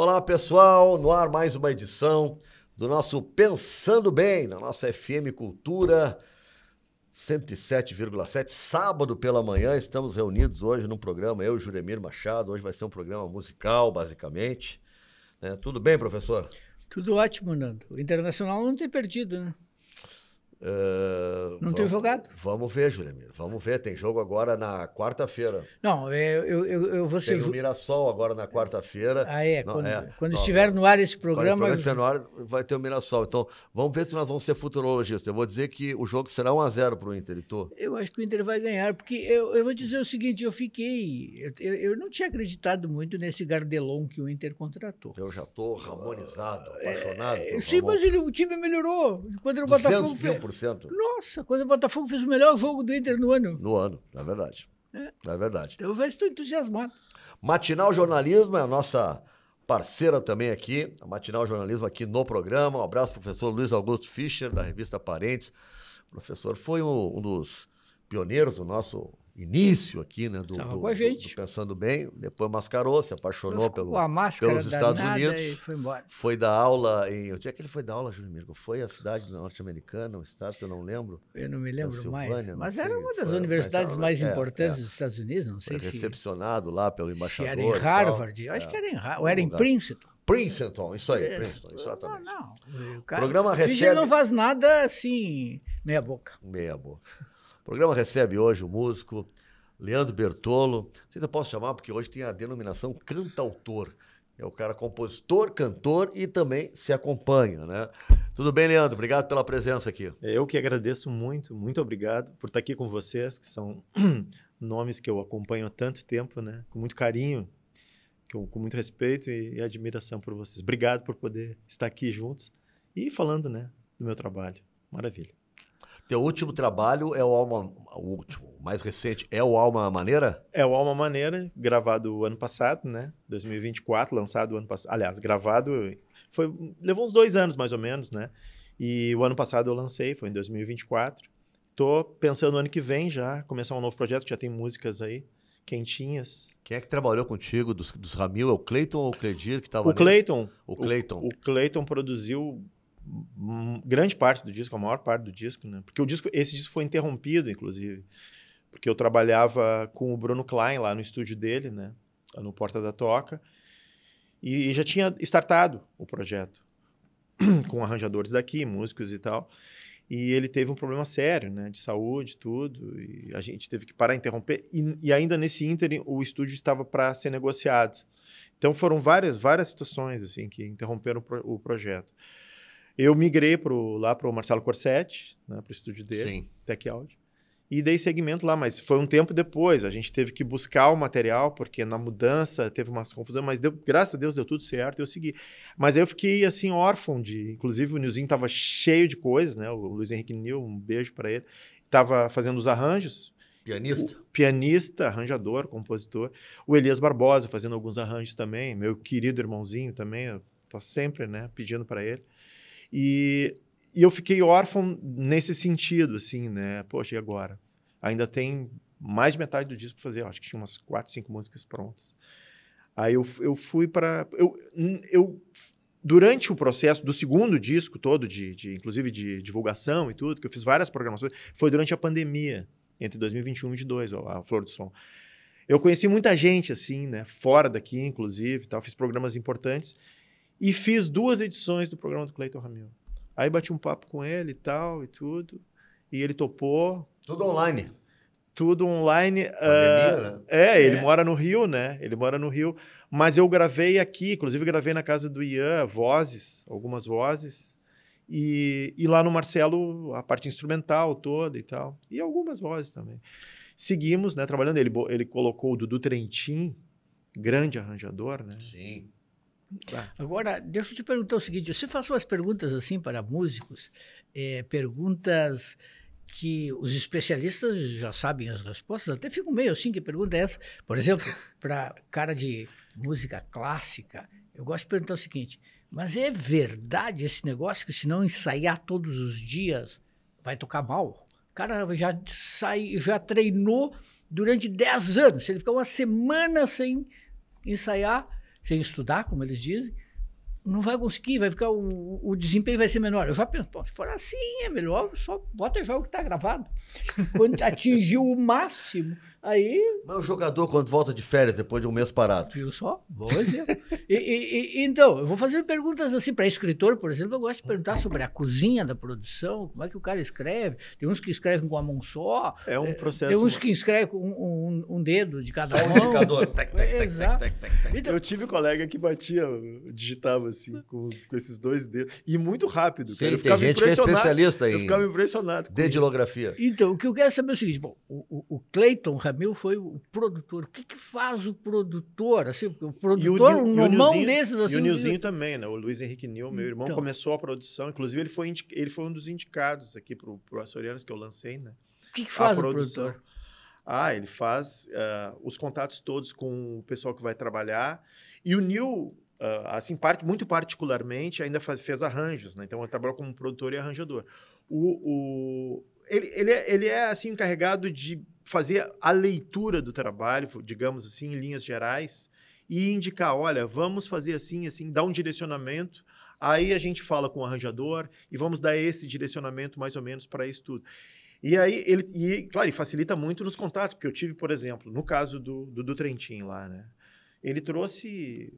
Olá, pessoal, no ar mais uma edição do nosso Pensando Bem, na nossa FM Cultura 107,7, sábado pela manhã, estamos reunidos hoje num programa, eu e Juremir Machado, hoje vai ser um programa musical, basicamente. Tudo bem, professor? Tudo ótimo, Nando. O Internacional não tem perdido, né? Não tem jogado? Vamos ver, Juremir. Vamos ver. Tem jogo agora na quarta-feira. Não, eu vou ser... Tem o Mirassol agora na quarta-feira. Quando estiver no ar esse programa... Quando estiver no ar, vai ter o Mirassol. Então, vamos ver se nós vamos ser futurologistas. Eu vou dizer que o jogo será 1-0 para o Inter, Heitor. Eu acho que o Inter vai ganhar, porque eu vou dizer o seguinte, eu não tinha acreditado muito nesse Gardelon que o Inter contratou. Eu já estou ramonizado, apaixonado. Sim, mas o time melhorou. Quando o Botafogo 200.000%. Nossa, quando o Botafogo fez o melhor jogo do Inter no ano. No ano, é verdade. É verdade. Eu já estou entusiasmado. Matinal Jornalismo é a nossa parceira também aqui, a Matinal Jornalismo aqui no programa. Um abraço ao professor Luiz Augusto Fischer, da revista Parentes. O professor foi um dos pioneiros do nosso início aqui, né? Do Pensando Bem. Depois mascarou, se apaixonou pelos Estados Unidos. E foi embora. Foi dar aula em... Onde é que ele foi dar aula, Júlio Mirko? Foi a cidade norte-americana, um estado que eu não lembro. Eu não me lembro mais. Mas era uma das universidades mais importantes dos Estados Unidos, não sei se... Recepcionado lá pelo embaixador. Se era em Harvard, eu acho que era em Harvard, ou era em Princeton. Princeton, isso aí, Princeton, exatamente. Não. O programa recebe... Ele não faz nada assim, meia boca. Meia boca. O programa recebe hoje o músico Leandro Bertolo. Não sei se eu posso chamar, porque hoje tem a denominação cantautor. É o cara compositor, cantor e também se acompanha, né? Tudo bem, Leandro? Obrigado pela presença aqui. Eu que agradeço muito obrigado por estar aqui com vocês, que são nomes que eu acompanho há tanto tempo, né? Com muito carinho, com muito respeito e admiração por vocês. Obrigado por poder estar aqui juntos e falando, né, do meu trabalho. Maravilha. Teu último trabalho é o mais recente, é o Alma Maneira? É o Alma Maneira, gravado ano passado, né? 2024, lançado ano passado. Aliás, gravado, levou uns 2 anos mais ou menos, né? E o ano passado eu lancei, foi em 2024. Tô pensando no ano que vem já, começar um novo projeto, já tem músicas aí, quentinhas. Quem é que trabalhou contigo dos Ramil? É o Cleiton ou o Cledir que estava O Cleiton. O Cleiton. O Cleiton produziu grande parte do disco, a maior parte do disco, né? Porque esse disco foi interrompido, inclusive, porque eu trabalhava com o Bruno Klein lá no estúdio dele, né? No Porta da Toca, e já tinha startado o projeto com arranjadores daqui, músicos e tal, e ele teve um problema sério, né? De saúde, tudo, e a gente teve que parar, interromper, e ainda nesse ínterim o estúdio estava para ser negociado. Então foram várias situações assim que interromperam o projeto. Eu migrei lá para o Marcelo Corsetti, né, para o estúdio dele, Sim. Tech Audio, e dei seguimento lá, mas foi um tempo depois. A gente teve que buscar o material, porque na mudança teve uma confusão, mas graças a Deus deu tudo certo e eu segui. Mas aí eu fiquei assim órfão inclusive o Nilzinho estava cheio de coisas, né? O Luiz Henrique Nil, um beijo para ele, estava fazendo os arranjos. Pianista, arranjador, compositor. O Elias Barbosa fazendo alguns arranjos também, meu querido irmãozinho também, eu tô sempre, né, pedindo para ele. E eu fiquei órfão nesse sentido, assim, né? Poxa, e agora? Ainda tem mais de metade do disco para fazer. Acho que tinha umas 4, 5 músicas prontas. Aí eu fui para... Durante o processo do segundo disco todo, inclusive de divulgação e tudo, que eu fiz várias programações, foi durante a pandemia, entre 2021 e 2022, a Flor do Som. Eu conheci muita gente, assim, né? Fora daqui, inclusive, tal. Fiz programas importantes. E fiz 2 edições do programa do Cleiton Ramil. Aí bati um papo com ele e tal, e tudo. E ele topou. Tudo online. Tudo online. Pandemia, né? Ele mora no Rio, né? Ele mora no Rio. Mas eu gravei aqui, inclusive gravei na casa do Ian, algumas vozes. E lá no Marcelo, a parte instrumental toda e tal. E algumas vozes também. Seguimos, né, trabalhando. Ele colocou o Dudu Trentin, grande arranjador, né? Sim. Agora, deixa eu te perguntar o seguinte, você faz umas perguntas assim para músicos, perguntas que os especialistas já sabem as respostas, até fico meio assim, que pergunta é essa? Por exemplo, para cara de música clássica, eu gosto de perguntar o seguinte, mas é verdade esse negócio que se não ensaiar todos os dias vai tocar mal? O cara já treinou durante 10 anos, se ele ficar uma semana sem ensaiar, sem estudar, como eles dizem, não vai conseguir, vai ficar o desempenho vai ser menor. Eu já penso, se for assim, é melhor, só bota jogo que está gravado. Quando atingiu o máximo, aí... Mas o jogador, quando volta de férias, depois de um mês parado? Viu só? Bom exemplo. Então, eu vou fazer perguntas assim, para escritor, por exemplo, eu gosto de perguntar sobre a cozinha da produção, como é que o cara escreve. Tem uns que escrevem com a mão só. É um processo... Tem uns que escrevem com um dedo de cada Só mão. um indicador. Tec, tec, tec, Exato. tec, tec, tec. Então, Eu tive um colega que digitava assim, com esses dois dedos. E muito rápido. Sim, Cara. Eu tem ficava gente que é impressionado. especialista Eu em ficava impressionado com isso. dedilografia. Então, o que eu quero saber é o seguinte, bom, o Cleiton Ramil foi o produtor. O que faz o produtor? Assim, o produtor, um nomão desses assim. E o Nilzinho também, né? O Luiz Henrique Nil, meu irmão, Então. começou a produção. Inclusive, ele foi um dos indicados aqui pro Açorianos que eu lancei, né? O que faz o produção. produtor? Ele faz os contatos todos com o pessoal que vai trabalhar. E o Nil, assim, muito particularmente, ainda fez arranjos, né? Então, ele trabalhou como produtor e arranjador. Ele é, assim, encarregado de fazer a leitura do trabalho, digamos assim, em linhas gerais, e indicar, olha, vamos fazer assim, assim, dar um direcionamento. Aí a gente fala com o arranjador e vamos dar esse direcionamento mais ou menos para isso tudo. E aí, claro, ele facilita muito nos contatos, porque eu tive, por exemplo, no caso do Trentin lá, né? Ele trouxe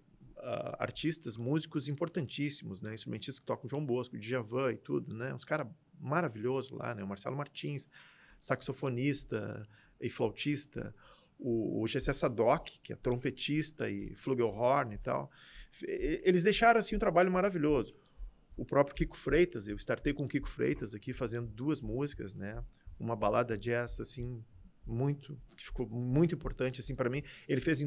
artistas, músicos importantíssimos, né? Instrumentistas que tocam João Bosco, Djavan e tudo, né? Uns caras maravilhosos lá, né? O Marcelo Martins, saxofonista e flautista, o Gessé Sadoc, que é trompetista e flugelhorn e tal. Eles deixaram, assim, um trabalho maravilhoso. O próprio Kiko Freitas, eu startei com o Kiko Freitas aqui, fazendo 2 músicas, né? Uma balada jazz, assim, que ficou muito importante, assim, para mim. Ele fez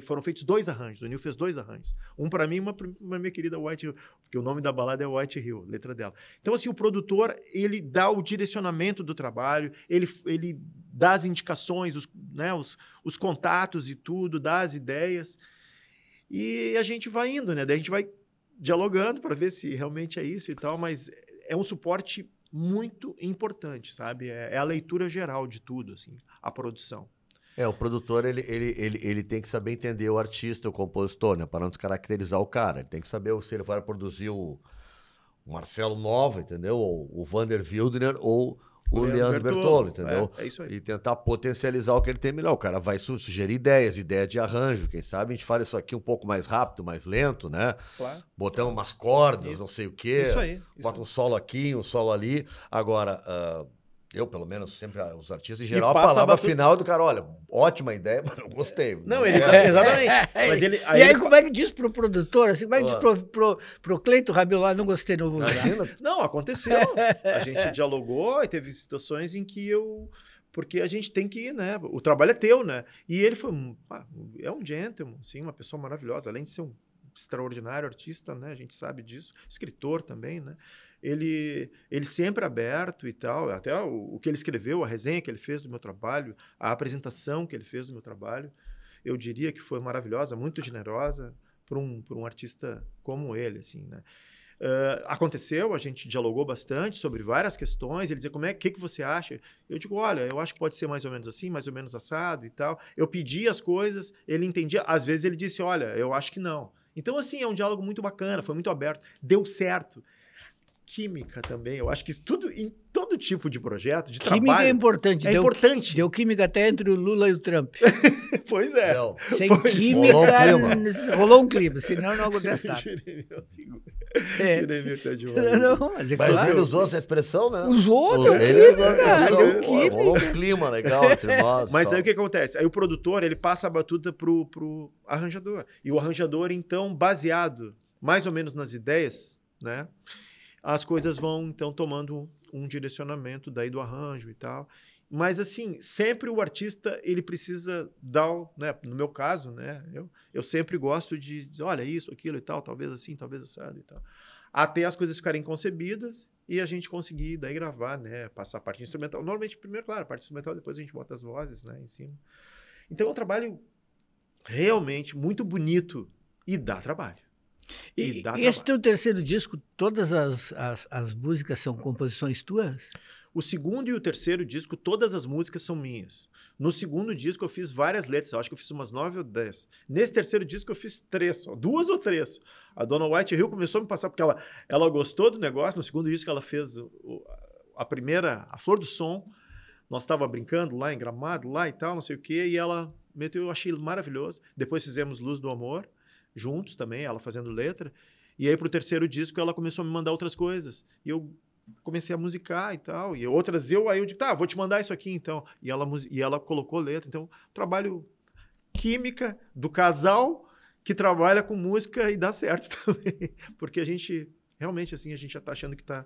foram feitos 2 arranjos, o Nil fez 2 arranjos. Um para mim e uma minha querida White Hill, porque o nome da balada é White Hill, letra dela. Então, assim, o produtor, ele dá o direcionamento do trabalho, ele dá as indicações, os contatos e tudo, dá as ideias, e a gente vai indo, né? Daí a gente vai dialogando para ver se realmente é isso e tal, mas é um suporte muito importante, sabe? É a leitura geral de tudo, assim, a produção. O produtor, ele tem que saber entender o artista, o compositor, né? Para não descaracterizar o cara. Ele tem que saber se ele vai produzir o Marcelo Nova, entendeu? Ou o Vander Wildner, ou o Leandro Bertolo, entendeu? É isso aí. E tentar potencializar o que ele tem melhor. O cara vai sugerir ideias de arranjo. Quem sabe a gente fala isso aqui um pouco mais rápido, mais lento, né? Claro. Botamos umas cordas, Isso. não sei o quê. Isso aí. Bota um solo aqui, um solo ali. Agora, eu, pelo menos, sempre, os artistas em geral, a palavra final do cara, olha, ótima ideia, mas não gostei. Não, exatamente. Mas e aí, como é que diz pro produtor, assim, como é que diz pro Cleiton Ramil lá, não gostei, não vou usar? Não, aconteceu. A gente dialogou e teve situações em que porque a gente tem que ir, né? O trabalho é teu, né? E ele foi um gentleman, assim, uma pessoa maravilhosa, além de ser um extraordinário artista, né? A gente sabe disso. Escritor também, né? Ele sempre aberto e tal, até o que ele escreveu, a resenha que ele fez do meu trabalho, a apresentação que ele fez do meu trabalho, eu diria que foi maravilhosa, muito generosa para um artista como ele, assim, né? Aconteceu, a gente dialogou bastante sobre várias questões, ele dizia, que você acha? Eu digo, olha, eu acho que pode ser mais ou menos assim, mais ou menos assado e tal. Eu pedi as coisas, ele entendia, às vezes ele disse, olha, eu acho que não. Então, assim, é um diálogo muito bacana, foi muito aberto, deu certo. Química também, eu acho que tudo, em todo tipo de projeto, de trabalho... Química é importante. Importante. Deu química até entre o Lula e o Trump. Pois é. Sem química, rolou um clima, senão não acontece nada. Tirei meu tá de olho. Não, mas Mas ele usou essa expressão, né? Usou, deu química. Rolou um clima legal entre nós. Mas aí o que acontece? Aí o produtor, ele passa a batuta pro arranjador. E o arranjador, então, baseado mais ou menos nas ideias, né? As coisas vão, então, tomando um direcionamento daí do arranjo e tal. Mas, assim, sempre o artista, ele precisa dar, né? No meu caso, né? Eu sempre gosto de dizer, olha, isso, aquilo e tal, talvez assim, talvez assado e tal. Até as coisas ficarem concebidas e a gente conseguir daí gravar, né? Passar a parte instrumental. Normalmente, primeiro, claro, a parte instrumental, depois a gente bota as vozes, né? Em cima. Então, é um trabalho realmente muito bonito e dá trabalho. E esse teu terceiro disco, todas as músicas são composições tuas? O segundo e o terceiro disco, todas as músicas são minhas. No segundo disco eu fiz várias letras, eu acho que eu fiz umas 9 ou 10. Nesse terceiro disco eu fiz 3, 2 ou 3. A Dona White Hill começou a me passar, porque ela gostou do negócio. No segundo disco ela fez a primeira, a Flor do Som. Nós estávamos brincando lá em Gramado, lá e tal, não sei o quê, e ela meteu, eu achei maravilhoso. Depois fizemos Luz do Amor, juntos também, ela fazendo letra. E aí pro terceiro disco ela começou a me mandar outras coisas. E eu comecei a musicar e tal, e outras aí eu digo, tá, vou te mandar isso aqui então, e ela colocou letra. Então, trabalho química do casal que trabalha com música e dá certo também, porque a gente, realmente assim, a gente já tá achando que tá,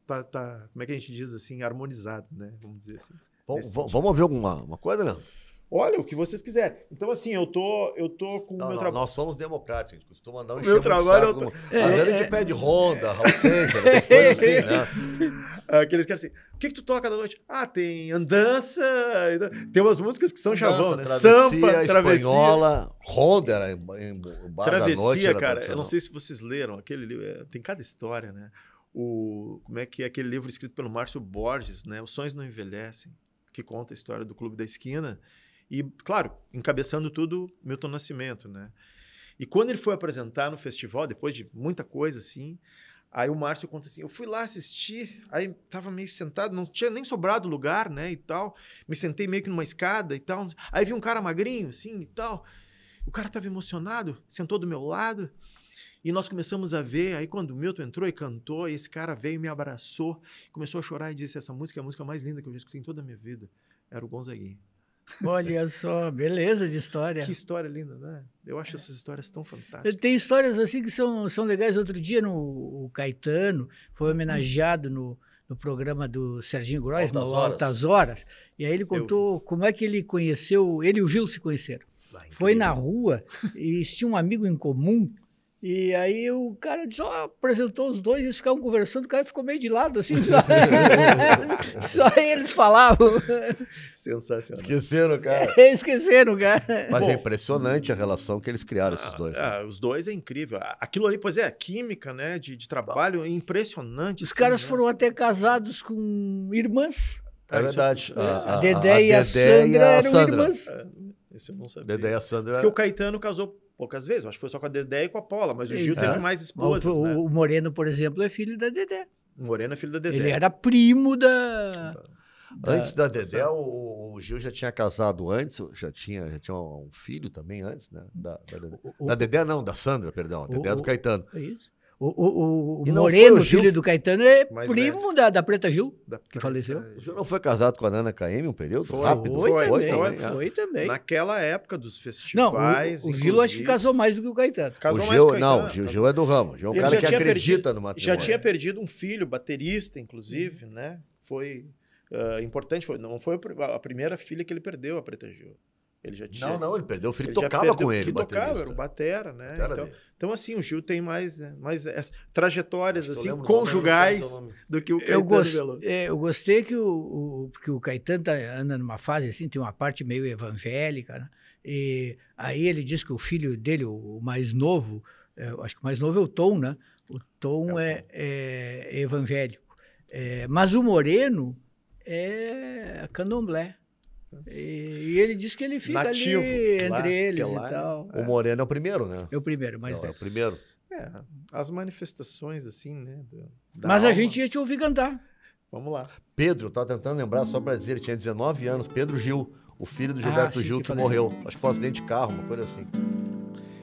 como é que a gente diz assim, harmonizado, né, vamos dizer assim. Bom, vamos ver uma coisa, Leandro? Olha, o que vocês quiserem. Então, assim, eu tô com o meu trabalho. Nós somos democráticos, a gente costuma dar um meu trabalho. Às vezes a gente pede Honda, Raul Seixas, essas coisas assim, né? Que eles querem assim, o que tu toca da noite? Ah, tem andança, tem umas músicas que são chavão, né? Sampa, espanhola, Honda era em bar Travessia, da noite. Cara, eu não sei se vocês leram aquele livro, tem cada história, né? Como é que é aquele livro escrito pelo Márcio Borges, né? Os Sonhos Não Envelhecem, que conta a história do Clube da Esquina. E, claro, encabeçando tudo, Milton Nascimento, né? E quando ele foi apresentar no festival, depois de muita coisa, assim, aí o Márcio conta assim, eu fui lá assistir, aí tava meio sentado, não tinha nem sobrado lugar, né, e tal, me sentei meio que numa escada e tal, aí vi um cara magrinho, assim, e tal, o cara tava emocionado, sentou do meu lado, e nós começamos a ver, aí quando o Milton entrou e cantou, e esse cara veio e me abraçou, começou a chorar e disse, essa música é a música mais linda que eu já escutei em toda a minha vida, era o Gonzaguinha. Olha só, beleza de história. Que história linda, né? Eu acho essas histórias tão fantásticas. Tem histórias assim que são legais. Outro dia, o Caetano foi homenageado no programa do Serginho Groisman, Altas Horas. E aí ele contou como é que ele conheceu, ele e o Gil se conheceram. Foi na rua e tinha um amigo em comum. E aí o cara apresentou os dois, eles ficavam conversando, o cara ficou meio de lado, assim, só eles falavam. Sensacional. Esqueceram, cara. Esqueceram, cara. Mas é impressionante a relação que eles criaram, esses dois. Os dois é incrível. Aquilo ali, pois é, a química, né, de trabalho é impressionante. Os caras foram até casados com irmãs. É verdade. A Dedé e a Sandra eram irmãs. Esse eu não sabia. Dedé e a Sandra. Porque o Caetano casou poucas vezes, acho que foi só com a Dedé e com a Paula, mas o Gil teve mais esposas, né? O Moreno, por exemplo, é filho da Dedé. O Moreno é filho da Dedé. Ele era primo da... Antes da Dedé, o Gil já tinha casado antes, já tinha um filho também antes, né? Da Dedé não, da Sandra, perdão. A Dedé é do Caetano. É isso. O Moreno, filho do Caetano, é primo da Preta Gil, que faleceu. O Gil não foi casado com a Nana Caymmi um período? Foi também. Naquela época dos festivais. Não, o Gil acho que casou mais do que o Caetano. O Gil é do ramo. O Gil é um cara que acredita no matrimônio. Já tinha perdido um filho, baterista, inclusive, né? Foi importante. Não foi a primeira filha que ele perdeu, a Preta Gil. Ele já tinha. Não, ele perdeu o filho que tocava com ele. Que tocava, era o batera, né? Então, assim, o Gil tem mais trajetórias assim, conjugais do que o Caetano Veloso. Eu gostei que o Caetano anda numa fase assim, tem uma parte meio evangélica, né? E aí ele diz que o filho dele, o mais novo, acho que o mais novo é o Tom, né? O Tom é evangélico. Mas o Moreno é candomblé. E ele diz que ele fica nativo, ali entre eles e tal. O Moreno é o primeiro, né? É o primeiro, mas é o primeiro. As manifestações, assim, né? Mas a gente ia te ouvir cantar. Vamos lá. Pedro, eu tava tentando lembrar só para dizer, ele tinha 19 anos. Pedro Gil, o filho do Gilberto Gil, que morreu. Acho que foi um acidente de carro, uma coisa assim.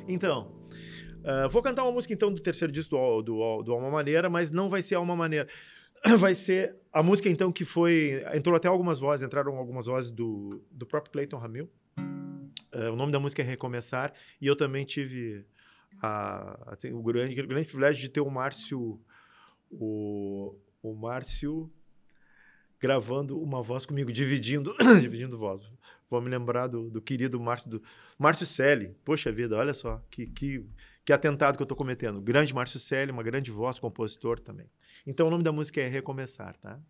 Então, vou cantar uma música então do terceiro disco do Alma Maneira, mas não vai ser Alma Maneira. Vai ser a música, então, que entraram algumas vozes do próprio Clayton Ramil. O nome da música é Recomeçar. E eu também tive o grande privilégio de ter o Márcio gravando uma voz comigo, dividindo voz. Vou me lembrar do querido Márcio Selle. Poxa vida, olha só, que atentado que eu estou cometendo. O grande Márcio Selle, uma grande voz, compositor também. Então o nome da música é Recomeçar, tá?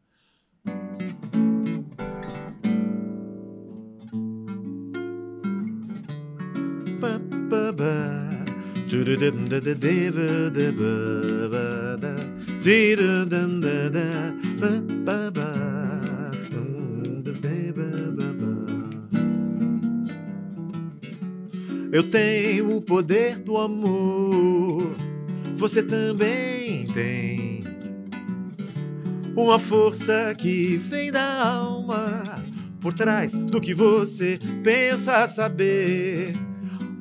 Eu tenho o poder do amor, você também tem. Uma força que vem da alma, por trás do que você pensa saber.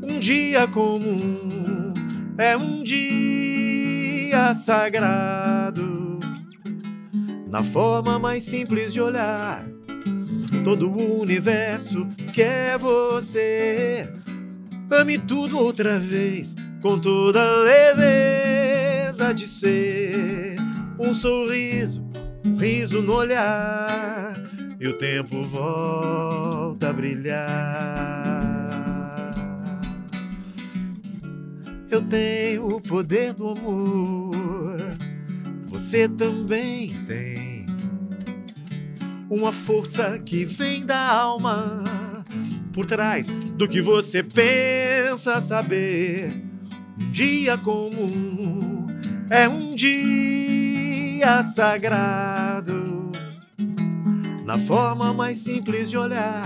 Um dia comum é um dia sagrado. Na forma mais simples de olhar, todo o universo quer você. Ame tudo outra vez, com toda a leveza de ser. Um sorriso, um riso no olhar, e o tempo volta a brilhar. Eu tenho o poder do amor, você também tem. Uma força que vem da alma, por trás do que você pensa saber. Um dia comum é um dia sagrado. Na forma mais simples de olhar,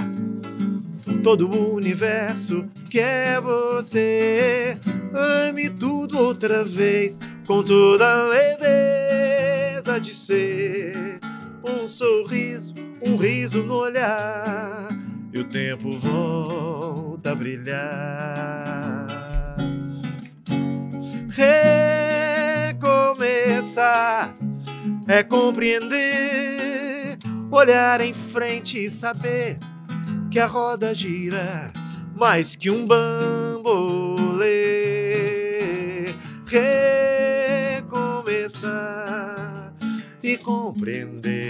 todo o universo quer você. Ame tudo outra vez, com toda a leveza de ser. Um sorriso, um riso no olhar, e o tempo volta a brilhar. Recomeçar é compreender, olhar em frente e saber que a roda gira mais que um bambolê. Recomeçar e compreender.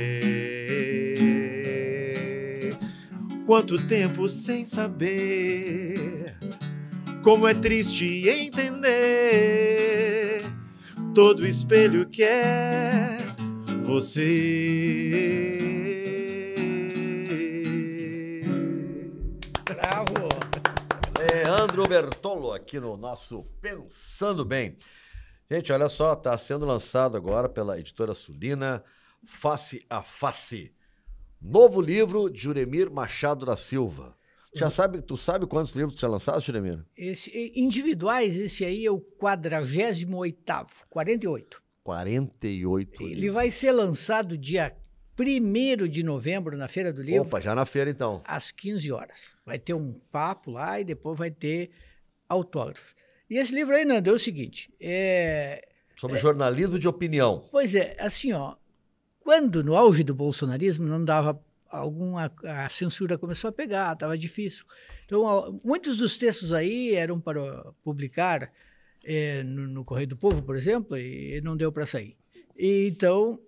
Quanto tempo sem saber, como é triste entender. Todo espelho quer você. Bravo! Leandro Bertolo aqui no nosso Pensando Bem. Gente, olha só, está sendo lançado agora pela editora Sulina, Face a Face. Novo livro de Juremir Machado da Silva. Tu sabe quantos livros tu já lançaste, Juremir? Individuais, esse aí é o 48º, 48. 48 Ele livros. vai ser lançado dia 1º de novembro na Feira do Livro. Opa, já na feira então. Às 15 horas. Vai ter um papo lá e depois vai ter autógrafos. E esse livro aí, Nando, é o seguinte, Sobre jornalismo de opinião. pois é, assim, ó, quando no auge do bolsonarismo não dava a censura começou a pegar, estava difícil. Então, muitos dos textos aí eram para publicar no Correio do Povo, por exemplo, e não deu para sair. Então,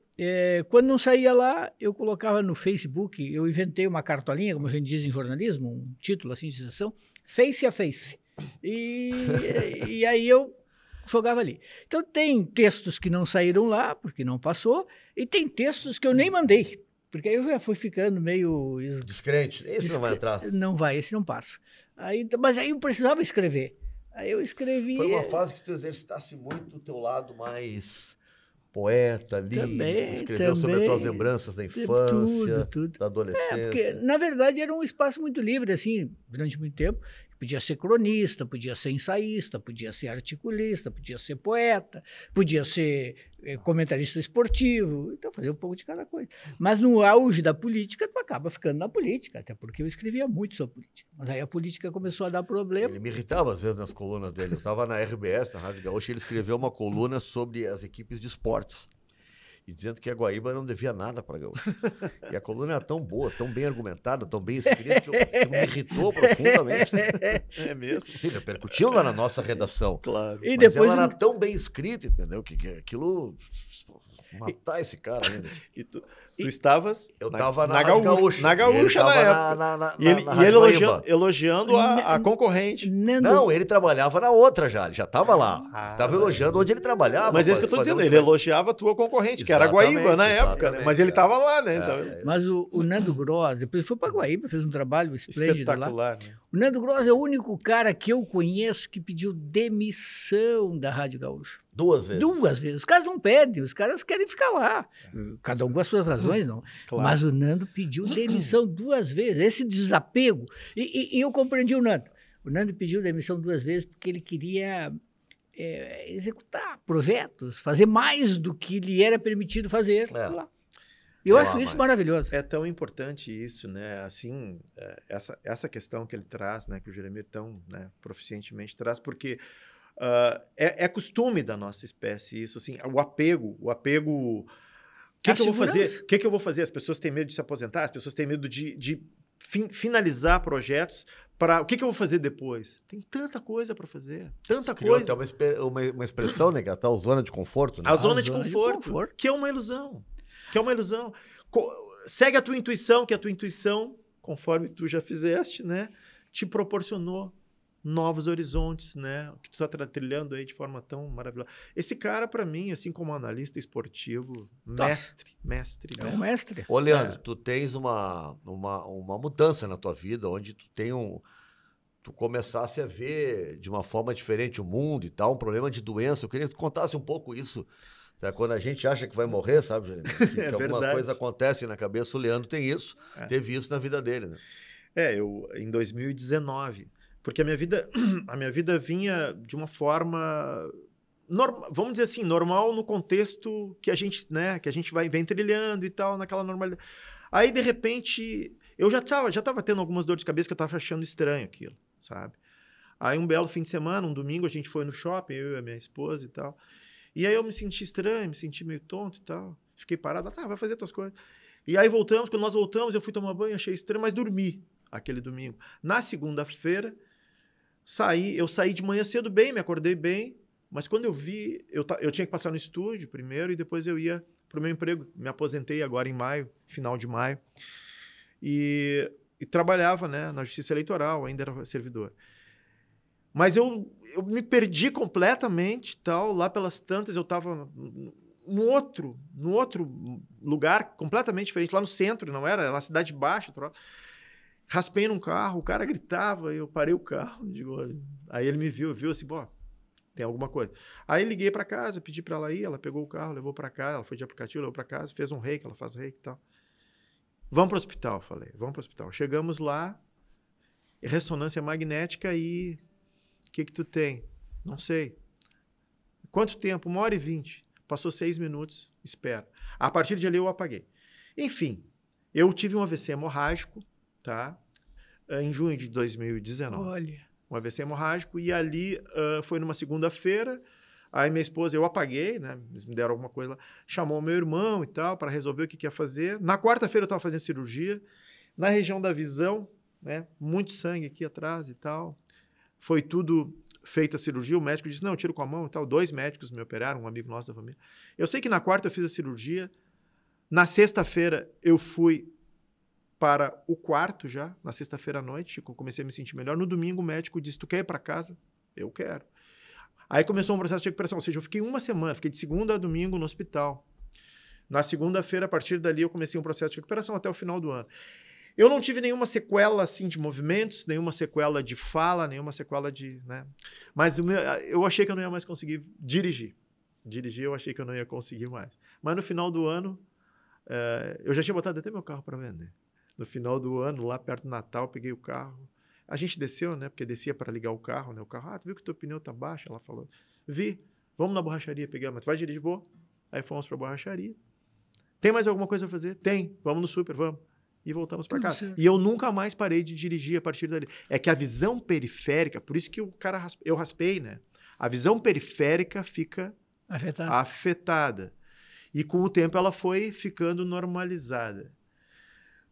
quando não saía lá, eu colocava no Facebook, eu inventei uma cartolinha, como a gente diz em jornalismo, um título assim de sessão, Face a Face. E aí eu jogava ali. Então, tem textos que não saíram lá, porque não passou, e tem textos que eu nem mandei, porque aí eu já fui ficando meio... Descrente. Esse não vai entrar. Não vai, esse não passa. Mas aí eu precisava escrever. Aí eu escrevi... Foi uma fase que tu exercitasse muito o teu lado mais poeta ali. Escreveu sobre as tuas lembranças da infância, tudo. da adolescência. Porque, na verdade, era um espaço muito livre, assim, durante muito tempo. Podia ser cronista, podia ser ensaísta, podia ser articulista, podia ser poeta, podia ser comentarista esportivo, então fazia um pouco de cada coisa. Mas no auge da política, tu acaba ficando na política, até porque eu escrevia muito sobre política. Mas aí a política começou a dar problema. Ele me irritava às vezes nas colunas dele. Eu estava na RBS, na Rádio Gaúcha, e ele escreveu uma coluna sobre as equipes de esportes. E dizendo que a Guaíba não devia nada para a Gaúcha. E a coluna era tão boa, tão bem argumentada, tão bem escrita, que me irritou profundamente. É mesmo? Sim, repercutiu lá na nossa redação. Claro. E Mas depois ela era tão bem escrita, entendeu? Que aquilo... Matar esse cara ainda. E tu estavas Eu estava na Rádio Gaúcha. Na Gaúcha na época. E ele elogiando a concorrente. Não, ele trabalhava na outra já. Ele já estava lá. Estava elogiando onde ele trabalhava. Mas é isso que eu estou dizendo. Ele elogiava a tua concorrente, que era a Guaíba na época, né? Mas ele estava lá, né? Então, mas o Nando Gross, depois foi para Guaíba, fez um trabalho esplêndido espetacular, lá. Né? O Nando Gross é o único cara que eu conheço que pediu demissão da Rádio Gaúcha. 2 vezes. 2 vezes. Os caras não pedem, os caras querem ficar lá. Cada um com as suas razões, não. Claro. Mas o Nando pediu demissão 2 vezes. Esse desapego. E eu compreendi o Nando. O Nando pediu demissão 2 vezes porque ele queria executar projetos, fazer mais do que lhe era permitido fazer lá. Eu acho isso maravilhoso. É tão importante isso, né? Assim, essa questão que ele traz, né? Que o Jeremir tão, né, proficientemente traz, porque é costume da nossa espécie isso, assim, o apego. O que eu vou fazer? O que eu vou fazer? As pessoas têm medo de se aposentar, as pessoas têm medo de finalizar projetos. O que eu vou fazer depois? Tem tanta coisa para fazer. Tanta coisa. Até uma expressão, né? Que é a tal zona de conforto. Né? A zona de conforto, que é uma ilusão. Segue a tua intuição, que a tua intuição, conforme tu já fizeste, né? Te proporcionou novos horizontes, né? Que tu tá trilhando aí de forma tão maravilhosa. Esse cara, para mim, assim como analista esportivo, mestre. É um mestre. Ô, Leandro, tu tens uma mudança na tua vida, onde tu tem tu começasse a ver de uma forma diferente o mundo e tal, um problema de doença. Eu queria que tu contasse um pouco isso. Sabe? Quando a gente acha que vai morrer, sabe, Jeremia? Que algumas coisas acontecem na cabeça. O Leandro tem isso, teve isso na vida dele, né? Eu em 2019, porque a minha vida vinha de uma forma, vamos dizer assim, normal no contexto que a gente, né, vem trilhando e tal, naquela normalidade. Aí, de repente, eu já tava tendo algumas dores de cabeça que eu tava achando estranho aquilo, sabe? Aí, um belo fim de semana, um domingo, a gente foi no shopping, eu e a minha esposa e tal. E aí eu me senti estranho, me senti meio tonto e tal. Fiquei parado, vai fazer tuas coisas. E aí voltamos, quando nós voltamos, eu fui tomar banho, achei estranho, mas dormi aquele domingo. Na segunda-feira, eu saí de manhã cedo bem, me acordei bem, mas quando eu vi, eu tinha que passar no estúdio primeiro e depois eu ia para o meu emprego. Me aposentei agora em maio, final de maio, e trabalhava, né, na Justiça Eleitoral, ainda era servidor. Mas eu me perdi completamente, tal, lá pelas tantas eu estava no outro lugar completamente diferente, lá no centro, não era na Cidade Baixa. Raspei num carro, o cara gritava, eu parei o carro, aí ele me viu assim, tem alguma coisa. Aí liguei para casa, pedi para ela ir, ela pegou o carro, levou para casa, ela foi de aplicativo, levou para casa, fez um reiki, ela faz reiki e tal. Vamos para o hospital, falei, vamos para o hospital. Chegamos lá, ressonância magnética e... O que tu tem? Não sei. Quanto tempo? 1h20. Passou 6 minutos, espera. A partir de ali eu apaguei. Enfim, eu tive um AVC hemorrágico, tá? Em junho de 2019. Olha. Um AVC hemorrágico, e ali foi numa segunda-feira. Aí minha esposa, eu apaguei, né? Eles me deram alguma coisa lá. Chamou o meu irmão e tal, para resolver o que ia fazer. Na quarta-feira eu estava fazendo cirurgia, na região da visão, né? Muito sangue aqui atrás e tal. Foi tudo feita a cirurgia, o médico disse, não, eu tiro com a mão e tal. 2 médicos me operaram, um amigo nosso da família. Eu sei que na quarta eu fiz a cirurgia, na sexta-feira eu fui para o quarto já, na sexta-feira à noite, eu comecei a me sentir melhor. No domingo o médico disse, tu quer ir para casa? Eu quero. Aí começou um processo de recuperação, ou seja, eu fiquei uma semana, fiquei de segunda a domingo no hospital. Na segunda-feira, a partir dali, eu comecei um processo de recuperação até o final do ano. Eu não tive nenhuma sequela assim de movimentos, nenhuma sequela de fala, nenhuma sequela de... né? Mas eu achei que eu não ia mais conseguir dirigir. Dirigir eu achei que eu não ia conseguir mais. Mas no final do ano, eu já tinha botado até meu carro para vender. No final do ano, lá perto do Natal, peguei o carro. A gente desceu, né? Porque descia para ligar o carro, né? O carro, tu viu que teu pneu tá baixo? Ela falou, vi, vamos na borracharia pegar. Mas tu vai dirigir? Vou. Aí fomos para a borracharia. Tem mais alguma coisa a fazer? Tem. Vamos no super, vamos. E voltamos para casa. Certo. E eu nunca mais parei de dirigir a partir dali. É que a visão periférica, por isso que eu raspei, né? A visão periférica fica afetada. E com o tempo ela foi ficando normalizada.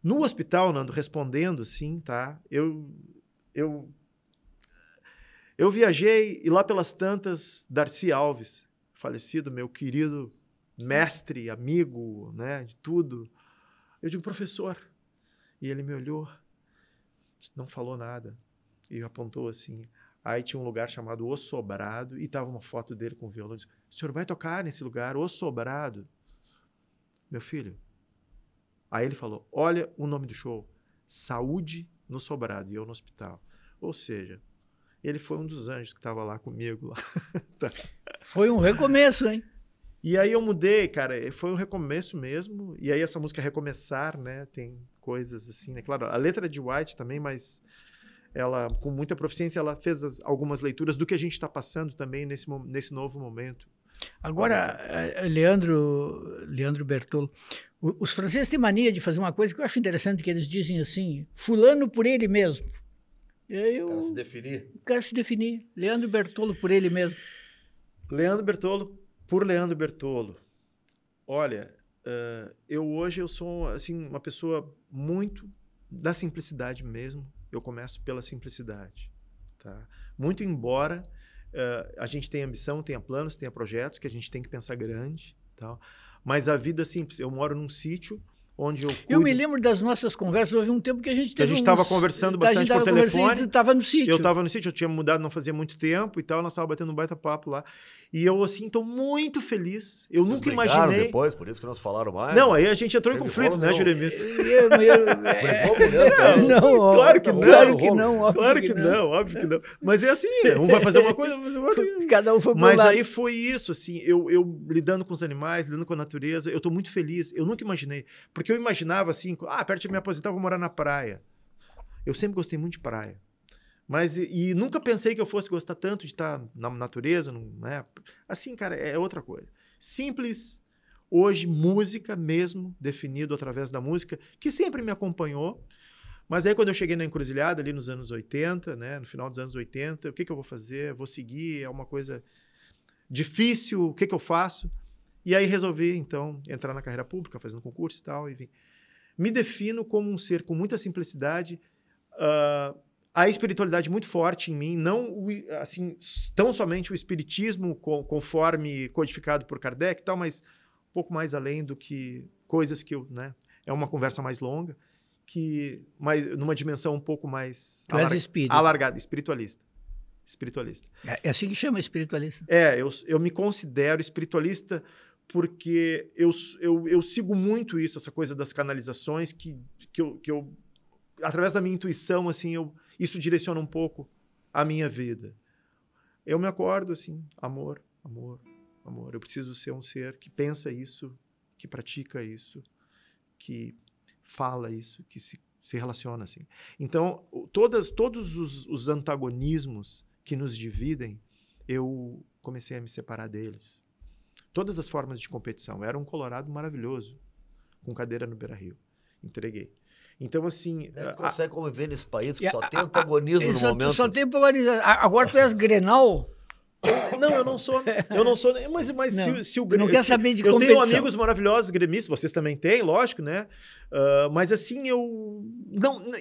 No hospital, Nando, respondendo assim, tá? Eu viajei e lá pelas tantas, Darcy Alves, falecido, meu querido mestre, amigo, né, de tudo. Eu digo, professor. E ele me olhou, não falou nada, e apontou assim. Aí tinha um lugar chamado O Sobrado, e estava uma foto dele com o violão. Disse, o senhor vai tocar nesse lugar, O Sobrado? Meu filho. Aí ele falou, olha o nome do show, Saúde no Sobrado, e eu no hospital. Ou seja, ele foi um dos anjos que estava lá comigo. Lá. Foi um recomeço, hein? E aí eu mudei, cara, foi um recomeço mesmo. E aí essa música Recomeçar, né, tem coisas assim, né? Claro, a letra é de White também, mas ela, com muita proficiência, ela fez algumas leituras do que a gente está passando também nesse novo momento. Agora, Leandro Bertolo, os franceses têm mania de fazer uma coisa que eu acho interessante, que eles dizem assim, fulano por ele mesmo. Quer se definir? Quer se definir. Leandro Bertolo por ele mesmo. Leandro Bertolo por Leandro Bertolo. Olha, hoje eu sou assim, uma pessoa muito da simplicidade mesmo. Eu começo pela simplicidade. Tá? Muito embora a gente tenha ambição, tenha planos, tenha projetos, que a gente tem que pensar grande. Tá? Mas a vida simples. Eu moro num sítio onde eu cuido. Eu me lembro das nossas conversas, houve um tempo que a gente teve. A gente estava conversando bastante por telefone. Estava no sítio. Eu estava no sítio, eu tinha mudado não fazia muito tempo e tal, nós estávamos batendo um baita papo lá. E eu, assim, estou muito feliz. Eu nunca imaginei. Depois, por isso que nós falaram mais. Não, aí a gente entrou em conflito, né, Juremir? Não, claro que não. Claro que não. Claro que não, óbvio que não. Mas é assim, um vai fazer uma coisa, vai fazer outra. Cada um foi pro Mas lado. aí foi isso, assim, eu lidando com os animais, lidando com a natureza, eu estou muito feliz. Eu nunca imaginei. Porque eu imaginava assim, perto de me aposentar, eu vou morar na praia. Eu sempre gostei muito de praia. Mas, e nunca pensei que eu fosse gostar tanto de estar na natureza, né? Assim, cara, é outra coisa. Simples, hoje, música mesmo, definido através da música, que sempre me acompanhou. Mas aí, quando eu cheguei na encruzilhada, ali nos anos 80, né? No final dos anos 80, o que eu vou fazer? Vou seguir? É uma coisa difícil, o que eu faço? E aí resolvi, então, entrar na carreira pública, fazendo concurso e tal, enfim. Me defino como um ser com muita simplicidade, a espiritualidade muito forte em mim, não assim, tão somente o espiritismo conforme codificado por Kardec e tal, mas um pouco mais além do que coisas que eu, né, é uma conversa mais longa, numa dimensão um pouco mais alargada, espiritualista. É assim que chama espiritualista? Eu me considero espiritualista porque eu sigo muito isso, essa coisa das canalizações, que eu através da minha intuição, assim, isso direciona um pouco a minha vida. Eu me acordo assim, amor, amor, amor. Eu preciso ser um ser que pensa isso, que pratica isso, que fala isso, que se relaciona assim. Então, todos os antagonismos que nos dividem, eu comecei a me separar deles. Todas as formas de competição. Era um colorado maravilhoso, com cadeira no Beira-Rio. Entreguei. Então, assim... Não consegue conviver nesse país que só tem antagonismo no momento. Só tem polarização. Agora tu és Grenal... Não, eu não sou, mas não, se o Grêmio... Não quer saber de eu competição. tenho amigos maravilhosos gremistas, vocês também têm, lógico, né? Mas assim,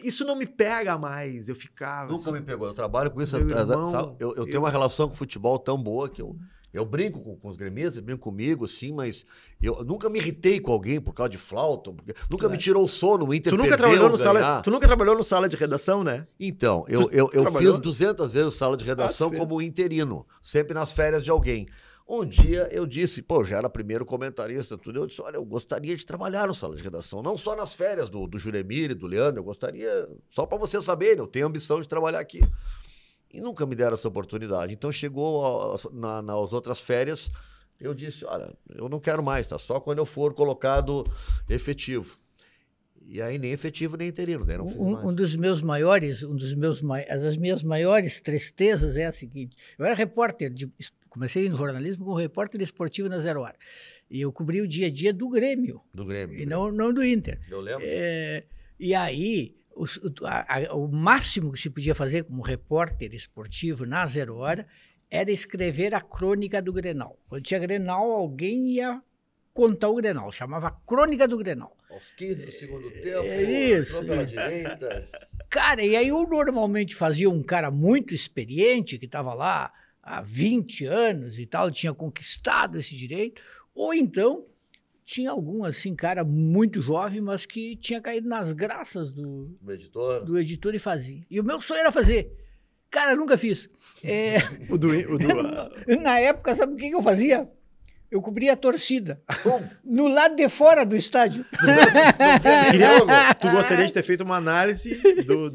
isso não me pega mais, eu ficava... Nunca assim, me pegou, eu trabalho com isso, irmão, eu tenho uma relação com o futebol tão boa que eu brinco com os gremistas, brinco comigo, sim, mas eu nunca me irritei com alguém por causa de flauta, nunca me tirou o sono, o Inter tu nunca trabalhou no sala de redação, né? Então, eu fiz 200 vezes sala de redação como interino, sempre nas férias de alguém. Um dia eu disse, já era primeiro comentarista, tudo, eu disse, olha, eu gostaria de trabalhar no sala de redação, não só nas férias do Juremir e do Leandro, eu gostaria, só para vocês saberem, eu tenho ambição de trabalhar aqui. E nunca me deram essa oportunidade. Então, chegou nas outras férias, eu disse, olha, eu não quero mais, tá? Só quando eu for colocado efetivo. E aí, nem efetivo, nem interino, né? Das minhas maiores tristezas é a seguinte, eu era repórter, comecei no jornalismo como repórter esportivo na Zero Hora. E eu cobri o dia a dia do Grêmio. E não do Inter. Eu lembro. E aí... O máximo que se podia fazer como repórter esportivo na Zero Hora era escrever a crônica do Grenal. Quando tinha Grenal, alguém ia contar o Grenal, chamava Crônica do Grenal. Aos 15 do segundo tempo, isso. Pela direita. Cara, e aí eu normalmente fazia um cara muito experiente, que estava lá há 20 anos e tal, tinha conquistado esse direito, ou então... Tinha algum, assim, cara muito jovem, mas que tinha caído nas graças do editor e fazia. E o meu sonho era fazer. Cara, nunca fiz. Na época, sabe o que eu fazia? Eu cobria a torcida. No lado de fora do estádio. Tu gostaria de ter feito uma análise do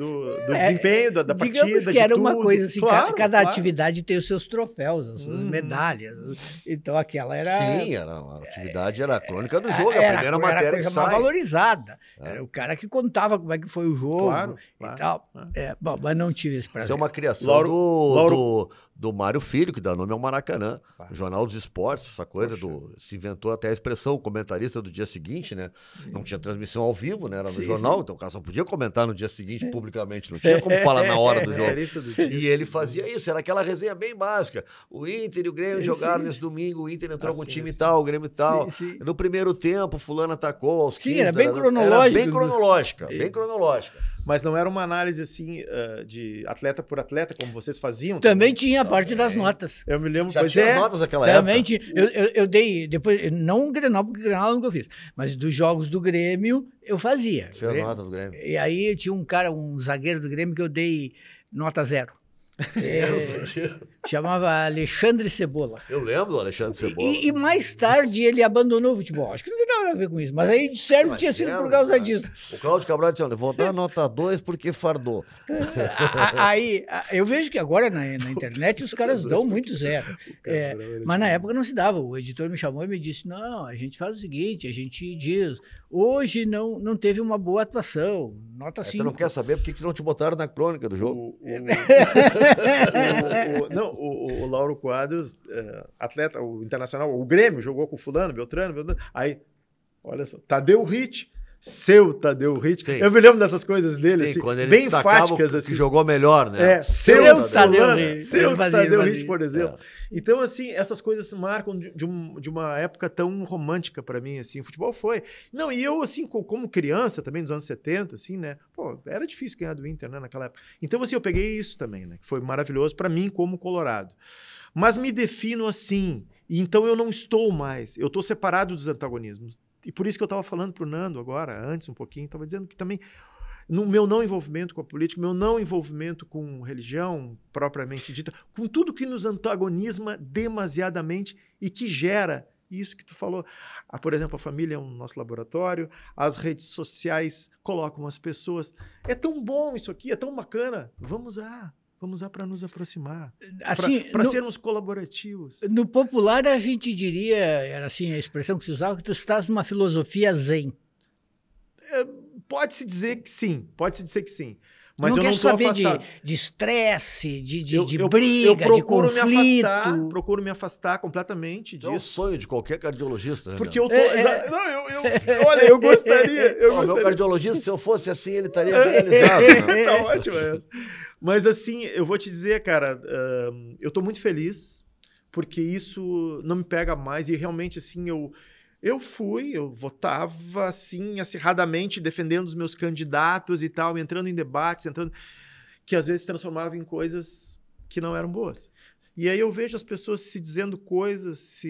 desempenho, da partida, digamos que era uma coisa assim, claro, cada atividade tem os seus troféus, as suas medalhas. Então aquela era... Sim, a atividade era a crônica do jogo, a primeira matéria era a coisa que mais sai. valorizada. Era o cara que contava como é que foi o jogo e tal. Bom, mas não tive esse prazer. Isso é uma criação do Mário Filho, que dá nome ao Maracanã. O Jornal dos Esportes, essa coisa se inventou até a expressão comentarista do dia seguinte, né? Não tinha transmissão ao vivo, né? Era no jornal, então o cara só podia comentar no dia seguinte publicamente, não tinha como falar na hora do jogo. E ele fazia isso, era aquela resenha bem básica. O Inter e o Grêmio jogaram nesse domingo, o Inter entrou com o time tal, o Grêmio tal. No primeiro tempo, fulano atacou aos 15. Era bem cronológico. Era bem cronológica, bem cronológica. Mas não era uma análise assim de atleta por atleta, como vocês faziam? Também tinha a parte das notas. Eu me lembro, Já tinha notas naquela época. Também tinha. Eu dei, depois, não o Grenal, porque o Grenal eu nunca fiz, mas dos jogos do Grêmio eu fazia. Fez nota do Grêmio. E aí tinha um zagueiro do Grêmio que eu dei nota 0. Chamava Alexandre Cebola. Eu lembro do Alexandre Cebola. E mais tarde ele abandonou o futebol. Acho que não tem nada a ver com isso, mas aí disseram que tinha sido por causa disso. O Cláudio Cabral disse: vou dar nota 2 porque fardou. Aí eu vejo que agora na internet os caras dão muito 0. Mas na época não se dava. O editor me chamou e me disse: não, a gente faz o seguinte, a gente diz, hoje não teve uma boa atuação, nota 5. Tu não quer saber por que não te botaram na crônica do jogo? O Lauro Quadros, atleta, o Internacional, o Grêmio jogou com fulano, Beltrano, aí, olha só, Tadeu Ritt, seu Tadeu Ritt. Eu me lembro dessas coisas dele, assim, bem enfáticas. Assim. Que jogou melhor, né? Seu Tadeu Ritt, por exemplo. Então, assim, essas coisas marcam de uma época tão romântica para mim, assim, o futebol foi. Não, e eu, assim, como criança também, nos anos 70, assim, né? Pô, era difícil ganhar do Inter, né, naquela época. Então, assim, eu peguei isso também, né? Que foi maravilhoso para mim como colorado. Mas me defino assim, e então eu não estou mais, eu estou separado dos antagonismos. E por isso que eu estava falando para o Nando agora, antes um pouquinho, estava dizendo que também no meu não envolvimento com a política, meu não envolvimento com religião propriamente dita, com tudo que nos antagoniza demasiadamente e que gera isso que tu falou. Por exemplo, a família é um nosso laboratório, as redes sociais colocam as pessoas. É tão bom isso aqui, é tão bacana. Vamos usar para nos aproximar, assim, para sermos colaborativos. No popular, a gente diria, era assim a expressão que se usava, que tu estás numa filosofia zen. Pode-se dizer que sim, Mas não eu não estou afastado. De estresse, de briga, de conflito. Procuro me afastar completamente disso. É o sonho de qualquer cardiologista. Né, porque eu tô... olha, eu gostaria. Meu cardiologista, se eu fosse assim, ele estaria realizado. Né? Tá ótimo essa. Mas assim, eu vou te dizer, cara, eu tô muito feliz, porque isso não me pega mais. E realmente, assim, eu votava assim, acirradamente, defendendo os meus candidatos e tal, entrando em debates, que às vezes se transformavam em coisas que não eram boas. E aí eu vejo as pessoas se dizendo coisas,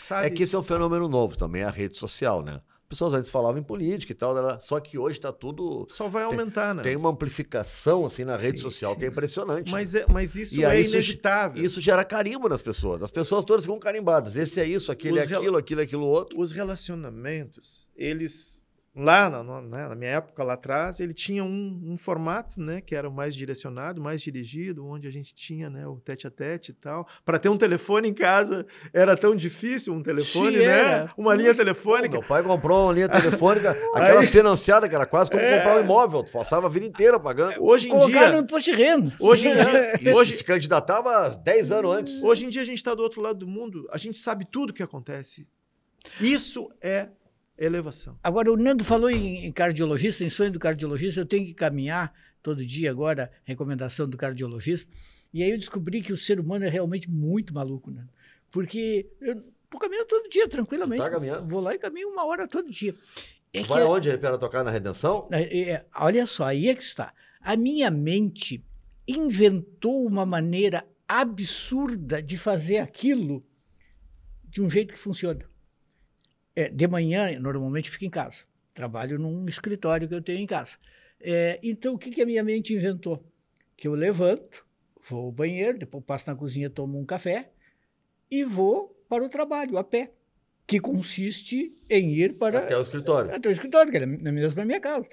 sabe? É que isso é um fenômeno novo também, a rede social, né? Pessoas antes falavam em política e tal, só que hoje está tudo... Só vai aumentar, né? Tem uma amplificação assim na rede social que é impressionante. Mas isso é inevitável. Isso gera carimbo nas pessoas. As pessoas todas ficam carimbadas. Esse é isso, aquele é aquilo, aquilo é aquilo outro. Os relacionamentos, eles... Lá na minha época, lá atrás, ele tinha um formato, né, que era o mais direcionado, mais dirigido, onde a gente tinha, né, o tete-a-tete e tal. Para ter um telefone em casa era tão difícil, um telefone, né? Uma linha telefônica. Meu pai comprou uma linha telefônica, aquelas financiadas, que era quase como comprar um imóvel. Tu passava a vida inteira pagando. Hoje em dia... no imposto de renda. Hoje em dia... Hoje se candidatava 10 anos antes. Hoje em dia a gente está do outro lado do mundo, a gente sabe tudo o que acontece. Isso é elevação. Agora, o Nando falou em cardiologista, em sonho do cardiologista. Eu tenho que caminhar todo dia agora, recomendação do cardiologista. E aí eu descobri que o ser humano é realmente muito maluco, né? Porque eu tô caminhando todo dia, tranquilamente. Tá caminhando? Vou lá e caminho 1 hora todo dia. Vai aonde ele para tocar na Redenção? Olha só, aí é que está. A minha mente inventou uma maneira absurda de fazer aquilo de um jeito que funciona. De manhã, normalmente, fico em casa. Trabalho num escritório que eu tenho em casa. Então, o que a minha mente inventou? Que eu levanto, vou ao banheiro, depois passo na cozinha, tomo um café e vou para o trabalho, a pé. que consiste em ir para... Até o escritório. Até o escritório, que é na mesma minha casa.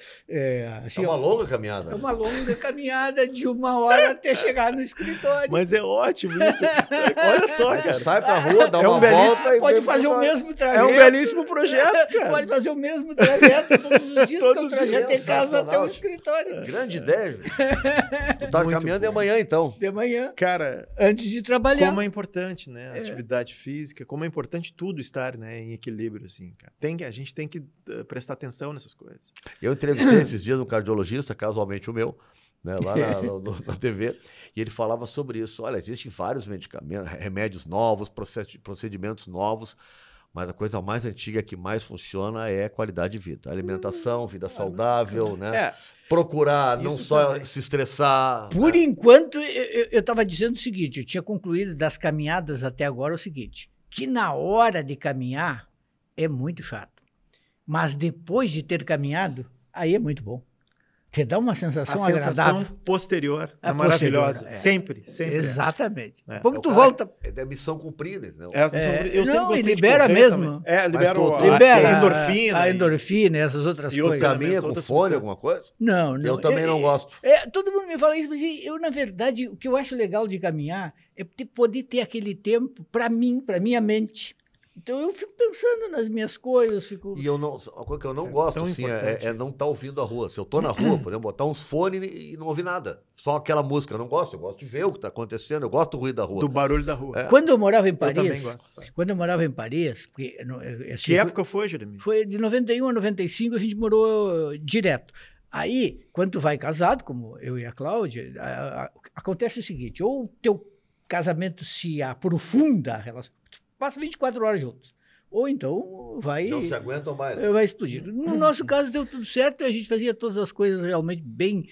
Assim, é uma longa caminhada. É uma longa caminhada de 1 hora até chegar no escritório. Mas é ótimo isso. Olha só, cara. Sai pra rua, dá uma belíssimo... volta e pode fazer o mesmo trajeto. É um belíssimo projeto, cara. Pode fazer o mesmo trajeto todos os dias, Todos que os o trajeto dias. de casa até o escritório. Grande ideia, Júlio. Tu tá Muito caminhando de bom. amanhã, então. De manhã, Cara, antes de trabalhar. como é importante, né? A atividade física, como é importante tudo estar, né, em equilíbrio, assim, cara. A gente tem que prestar atenção nessas coisas. Eu entrevistei esses dias um cardiologista, casualmente o meu, né, lá na TV, e ele falava sobre isso. Olha, existem vários medicamentos, remédios novos, procedimentos novos, mas a coisa mais antiga que mais funciona é a qualidade de vida. Alimentação, vida saudável, né? Procurar não só também se estressar. Por enquanto, eu estava dizendo o seguinte, eu tinha concluído das caminhadas até agora o seguinte, que na hora de caminhar é muito chato, mas depois de ter caminhado, aí é muito bom. Te dá uma sensação agradável. A sensação posterior é maravilhosa. Sempre. Exatamente. É. Como tu volta... É missão cumprida. Não? Eu sempre gostei libera de mesmo. Também. Libera a endorfina. A endorfina, essas outras coisas. E caminha com fone, alguma coisa? Não. Eu também não gosto. Todo mundo me fala isso, mas eu, na verdade, o que eu acho legal de caminhar é poder ter aquele tempo para mim, para minha mente. Então eu fico pensando nas minhas coisas, fico... E uma coisa que eu não gosto, assim, é não estar ouvindo a rua. Se eu tô na rua, por exemplo, botar uns fones e não ouvir nada. Só aquela música, eu não gosto. Eu gosto de ver o que está acontecendo, eu gosto do ruído da rua. Do barulho da rua. Quando eu morava em Paris... Eu também gosto, sabe? Quando eu morava em Paris... Porque, assim, que época foi, Jeremy? Foi de 91 a 95, a gente morou direto. Aí, quando tu vai casado, como eu e a Cláudia, acontece o seguinte, ou o teu casamento se aprofunda a relação, passa 24 horas juntos. Ou então vai... Não se aguentam mais. Vai explodir. No nosso caso deu tudo certo e a gente fazia todas as coisas realmente bem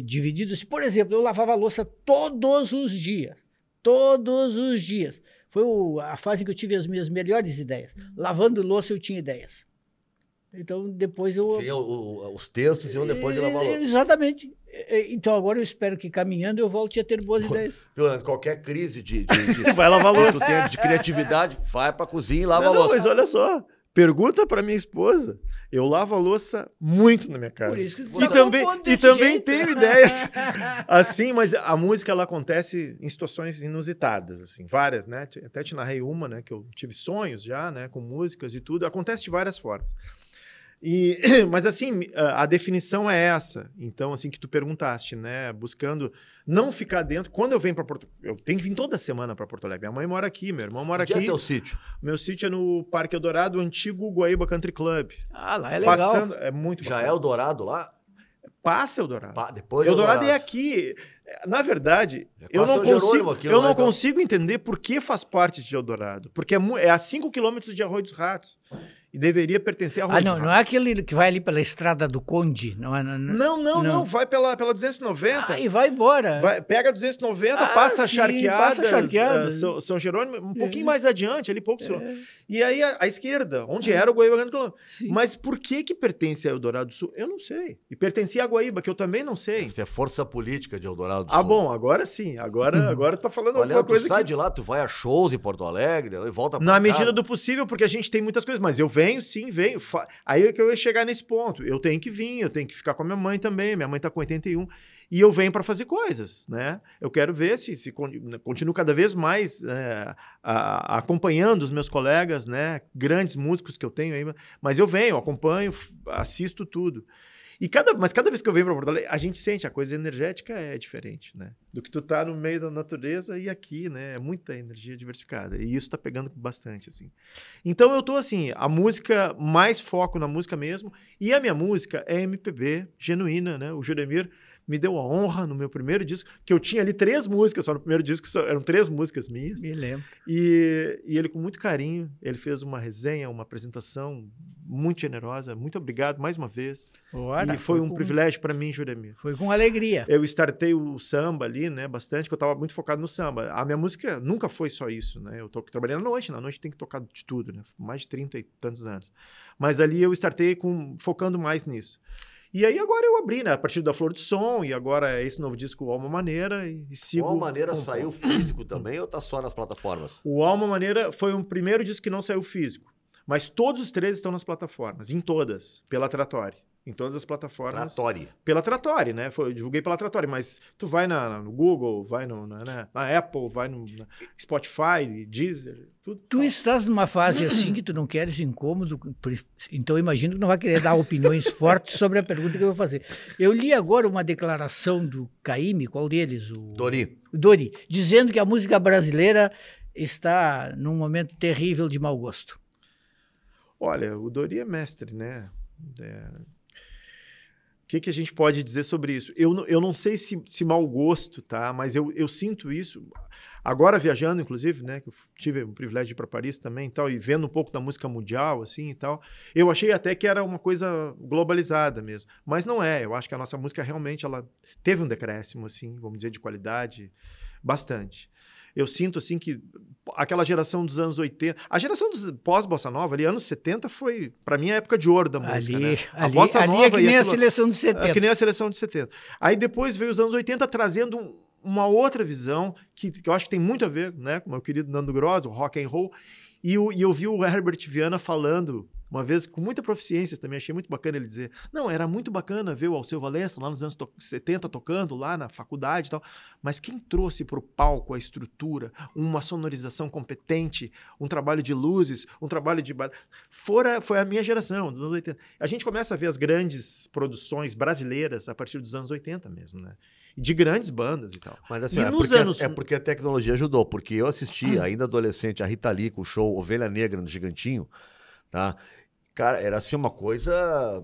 divididas. Por exemplo, eu lavava a louça todos os dias. Todos os dias. Foi a fase em que eu tive as minhas melhores ideias. Lavando louça eu tinha ideias. Então depois eu... Sim, os textos iam depois de lavar a louça. Exatamente. Então agora eu espero que caminhando eu volte a ter boas ideias. Qualquer crise vai lavar louça. De criatividade, vai pra cozinha e lava a louça. Mas olha só, pergunta pra minha esposa. Eu lavo a louça muito na minha casa. Por isso que e também tenho ideias assim, mas a música ela acontece em situações inusitadas, assim, várias, né? Até te narrei uma, né, que eu tive sonhos já, né, com músicas e tudo. Acontece de várias formas. Mas assim, a definição é essa. Então, assim, que tu perguntaste, né? Buscando não ficar dentro. Quando eu venho para Porto Alegre, eu tenho que vir toda semana para Porto Alegre. Minha mãe mora aqui, meu irmão mora aqui. Onde é teu sítio? Meu sítio é no Parque Eldorado, o antigo Guaíba Country Club. Ah, lá é legal. É muito Já bacana. é Eldorado lá? Passa Eldorado. Depois Eldorado é aqui. Na verdade, eu não consigo entender por que faz parte de Eldorado. Porque é a 5 quilômetros de Arroio dos Ratos. E deveria pertencer a Arroio dos Ratos. Não é aquele que vai ali pela Estrada do Conde? Não. Vai pela 290. E vai embora. Pega a 290, passa Charqueadas, São Jerônimo, um pouquinho mais adiante, ali poucos quilômetros. E aí a esquerda, onde era o Guaíba Country Club. Mas por que pertence a Eldorado do Sul? Eu não sei. E pertencia a Guaíba, que eu também não sei. Isso é força política de Eldorado do Sul. Bom, agora sim. Agora tá falando alguma coisa. Tu sai de lá, tu vai a shows em Porto Alegre e volta pra cá. Na cá. medida do possível, porque a gente tem muitas coisas, mas eu venho. Aí é que eu ia chegar nesse ponto. Eu tenho que vir, eu tenho que ficar com a minha mãe também. Minha mãe tá com 81. E eu venho para fazer coisas, né? Eu quero ver se continuo cada vez mais acompanhando os meus colegas, né? Grandes músicos que eu tenho aí. Mas eu venho, acompanho, assisto tudo. Mas cada vez que eu venho para Porto Alegre, a gente sente, a coisa energética é diferente, né? Do que tu tá no meio da natureza e aqui, né? É muita energia diversificada. E isso tá pegando bastante, assim. Então eu tô, assim, a música, mais foco na música mesmo. E a minha música é MPB, genuína, né? O Juremir me deu a honra no meu primeiro disco, que eu tinha ali 3 músicas só no primeiro disco, eram 3 músicas minhas. Me lembro. E ele, com muito carinho, ele fez uma resenha, uma apresentação muito generosa. Muito obrigado mais uma vez. Ora, e foi um privilégio para mim, Juremir. Foi com alegria. Eu startei o samba ali, né, bastante, que eu estava muito focado no samba. A minha música nunca foi só isso, né? Eu tô trabalhando na noite tem que tocar de tudo, né? Mais de 30 e tantos anos. Mas ali eu startei focando mais nisso. E aí agora eu abri, né? A partir da Flor de Som, e agora é esse novo disco, o Alma Maneira, e sigo... O Alma Maneira saiu físico também ou tá só nas plataformas? O Alma Maneira foi um primeiro disco que não saiu físico. Mas todos os 13 estão nas plataformas, em todas, pela Trattori. Em todas as plataformas. Trattori. Pela Trattori, né? Eu divulguei pela Trattori, mas tu vai no Google, vai na Apple, vai no Spotify, Deezer, tudo. Tu estás numa fase assim que tu não queres incômodo, então imagino que não vai querer dar opiniões fortes sobre a pergunta que eu vou fazer. Eu li agora uma declaração do Caymmi, qual deles? O Dori, dizendo que a música brasileira está num momento terrível de mau gosto. Olha, o Dori é mestre, né? O que a gente pode dizer sobre isso? Eu não sei se mau gosto, tá? Mas eu sinto isso. Agora viajando, inclusive, né? Que eu tive o privilégio de ir para Paris também e tal, e vendo um pouco da música mundial, assim, e tal. Eu achei até que era uma coisa globalizada mesmo. Mas não é. Eu acho que a nossa música realmente ela teve um decréscimo, assim, vamos dizer, de qualidade, bastante. Eu sinto, assim, que aquela geração dos anos 80... A geração dos pós-Bossa Nova, ali, anos 70, foi, para mim, a época de ouro da música, né? A Bossa Nova é que nem a seleção dos 70. É que nem a seleção de 70. Aí depois veio os anos 80 trazendo uma outra visão, que eu acho que tem muito a ver, né, com o meu querido Nando Gross, o rock and roll. E eu vi o Herbert Viana falando uma vez, com muita proficiência também, achei muito bacana ele dizer, não, era muito bacana ver o Alceu Valença lá nos anos 70 tocando lá na faculdade e tal, mas quem trouxe para o palco a estrutura, uma sonorização competente, um trabalho de luzes, um trabalho de... foi a minha geração, dos anos 80. A gente começa a ver as grandes produções brasileiras a partir dos anos 80 mesmo, né? De grandes bandas e tal. Mas assim, é porque a tecnologia ajudou, porque eu assisti, ainda adolescente, a Rita Lee com o show Ovelha Negra no Gigantinho, tá? Cara, era assim uma coisa,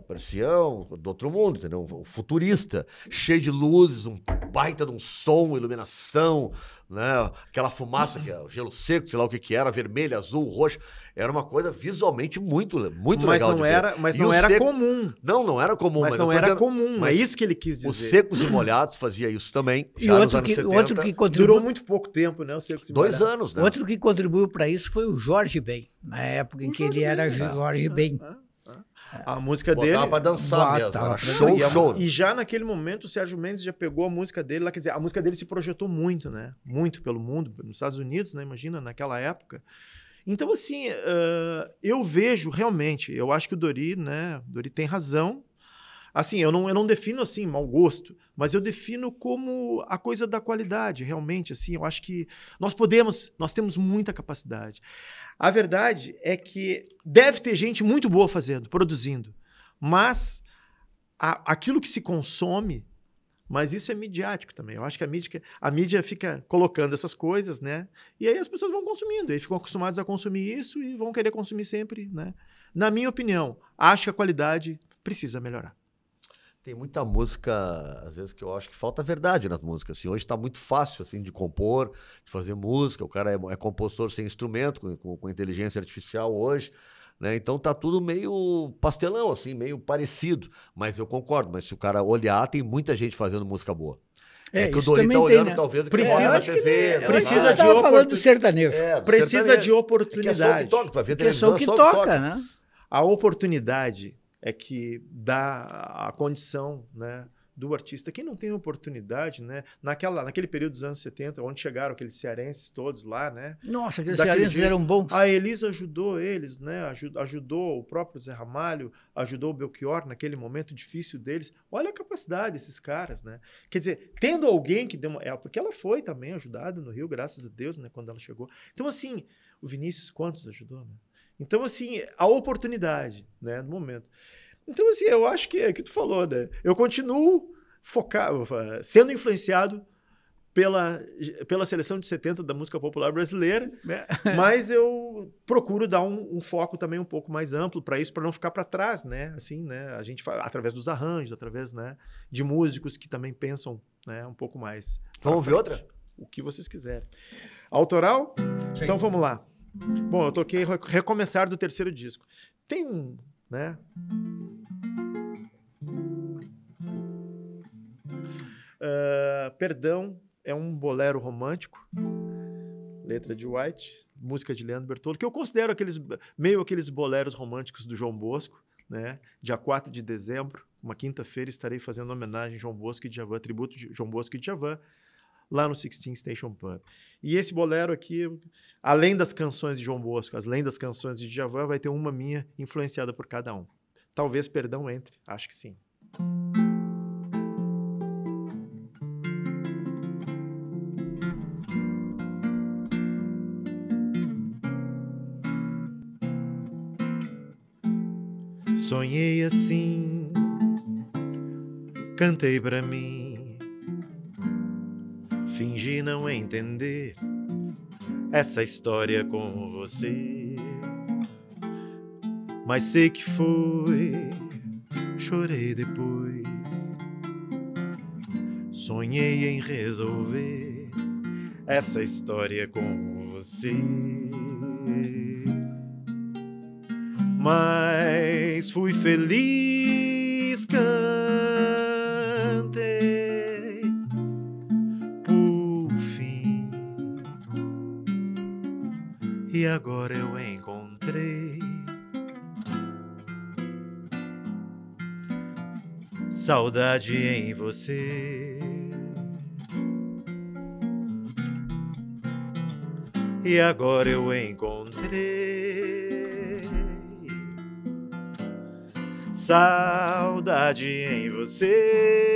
parecia do outro mundo, entendeu? Futurista, cheio de luzes, um baita de um som, iluminação, né? Aquela fumaça, que é o gelo seco, sei lá o que era, vermelho, azul, roxo. Era uma coisa visualmente muito legal de ver. Mas não era comum. Não era comum. Mas não era comum, é isso que ele quis dizer. Os Secos e Molhados fazia isso também, e outro que contribuiu... Durou muito pouco tempo, né? Os Secos e Molhados. 2 anos, né? Outro que contribuiu para isso foi o Jorge Ben, na época em que ele era Jorge Ben. A música dele... Botava pra dançar mesmo, era show. E já naquele momento o Sérgio Mendes já pegou a música dele lá, quer dizer, a música dele se projetou muito, né? Muito pelo mundo, nos Estados Unidos, né? Imagina, naquela época. Então, assim, eu vejo realmente, eu acho que o Dori, né? O Dori tem razão. Assim, eu não defino assim, mau gosto, mas eu defino como a coisa da qualidade, realmente, assim, eu acho que nós temos muita capacidade. A verdade é que deve ter gente muito boa fazendo, produzindo, mas aquilo que se consome, mas isso é midiático também. Eu acho que a mídia fica colocando essas coisas, né? E aí as pessoas vão consumindo, aí ficam acostumadas a consumir isso e vão querer consumir sempre, né? Na minha opinião, acho que a qualidade precisa melhorar. Tem muita música, às vezes, que eu acho que falta verdade nas músicas. Assim, hoje está muito fácil assim, de compor, de fazer música. O cara é compositor sem instrumento, com inteligência artificial hoje. Né? Então tá tudo meio pastelão, assim, meio parecido. Mas eu concordo, mas se o cara olhar, tem muita gente fazendo música boa. É que o Dori tá olhando, né? Talvez, precisa de TV. Precisa de falando do sertanejo. Precisa de oportunidade. É só o que toca, né? A oportunidade é que dá a condição, né, do artista. Quem não tem oportunidade, né, naquele período dos anos 70, onde chegaram aqueles cearenses todos lá, né? Nossa, aqueles cearenses eram bons. A Elisa ajudou eles, né? Ajudou o próprio Zé Ramalho, ajudou o Belchior naquele momento difícil deles. Olha a capacidade desses caras, né? Quer dizer, tendo alguém que deu porque ela foi também ajudada no Rio, graças a Deus, né, quando ela chegou. Então, assim, o Vinícius quantos ajudou, né? Então, assim, a oportunidade, né, no momento. Então, assim, eu acho que é o que tu falou, né? Eu continuo sendo influenciado pela seleção de 70 da música popular brasileira, mas eu procuro dar um foco também um pouco mais amplo para isso, para não ficar para trás, né? Assim, né? A gente faz através dos arranjos, através, né, de músicos que também pensam, né, um pouco mais. Vamos ouvir outra? O que vocês quiserem. Autoral? Sim. Então vamos lá. Bom, eu toquei Recomeçar do terceiro disco. Tem um, né? Perdão é um bolero romântico, letra de White, música de Leandro Bertoldo, que eu considero aqueles boleros românticos do João Bosco, né? Dia 4 de dezembro, uma quinta-feira, estarei fazendo homenagem a João Bosco e Djavan, tributo de João Bosco e Djavan, lá no 16 Station Pub. E esse bolero aqui, além das canções de João Bosco, além das canções de Djavan, vai ter uma minha influenciada por cada um. Talvez Perdão entre, acho que sim. Sonhei assim, cantei pra mim, fingi não entender essa história com você, mas sei que foi, chorei depois, sonhei em resolver essa história com você. Mas fui feliz, cantei por fim, e agora eu encontrei saudade em você. E agora eu encontrei saudade em você.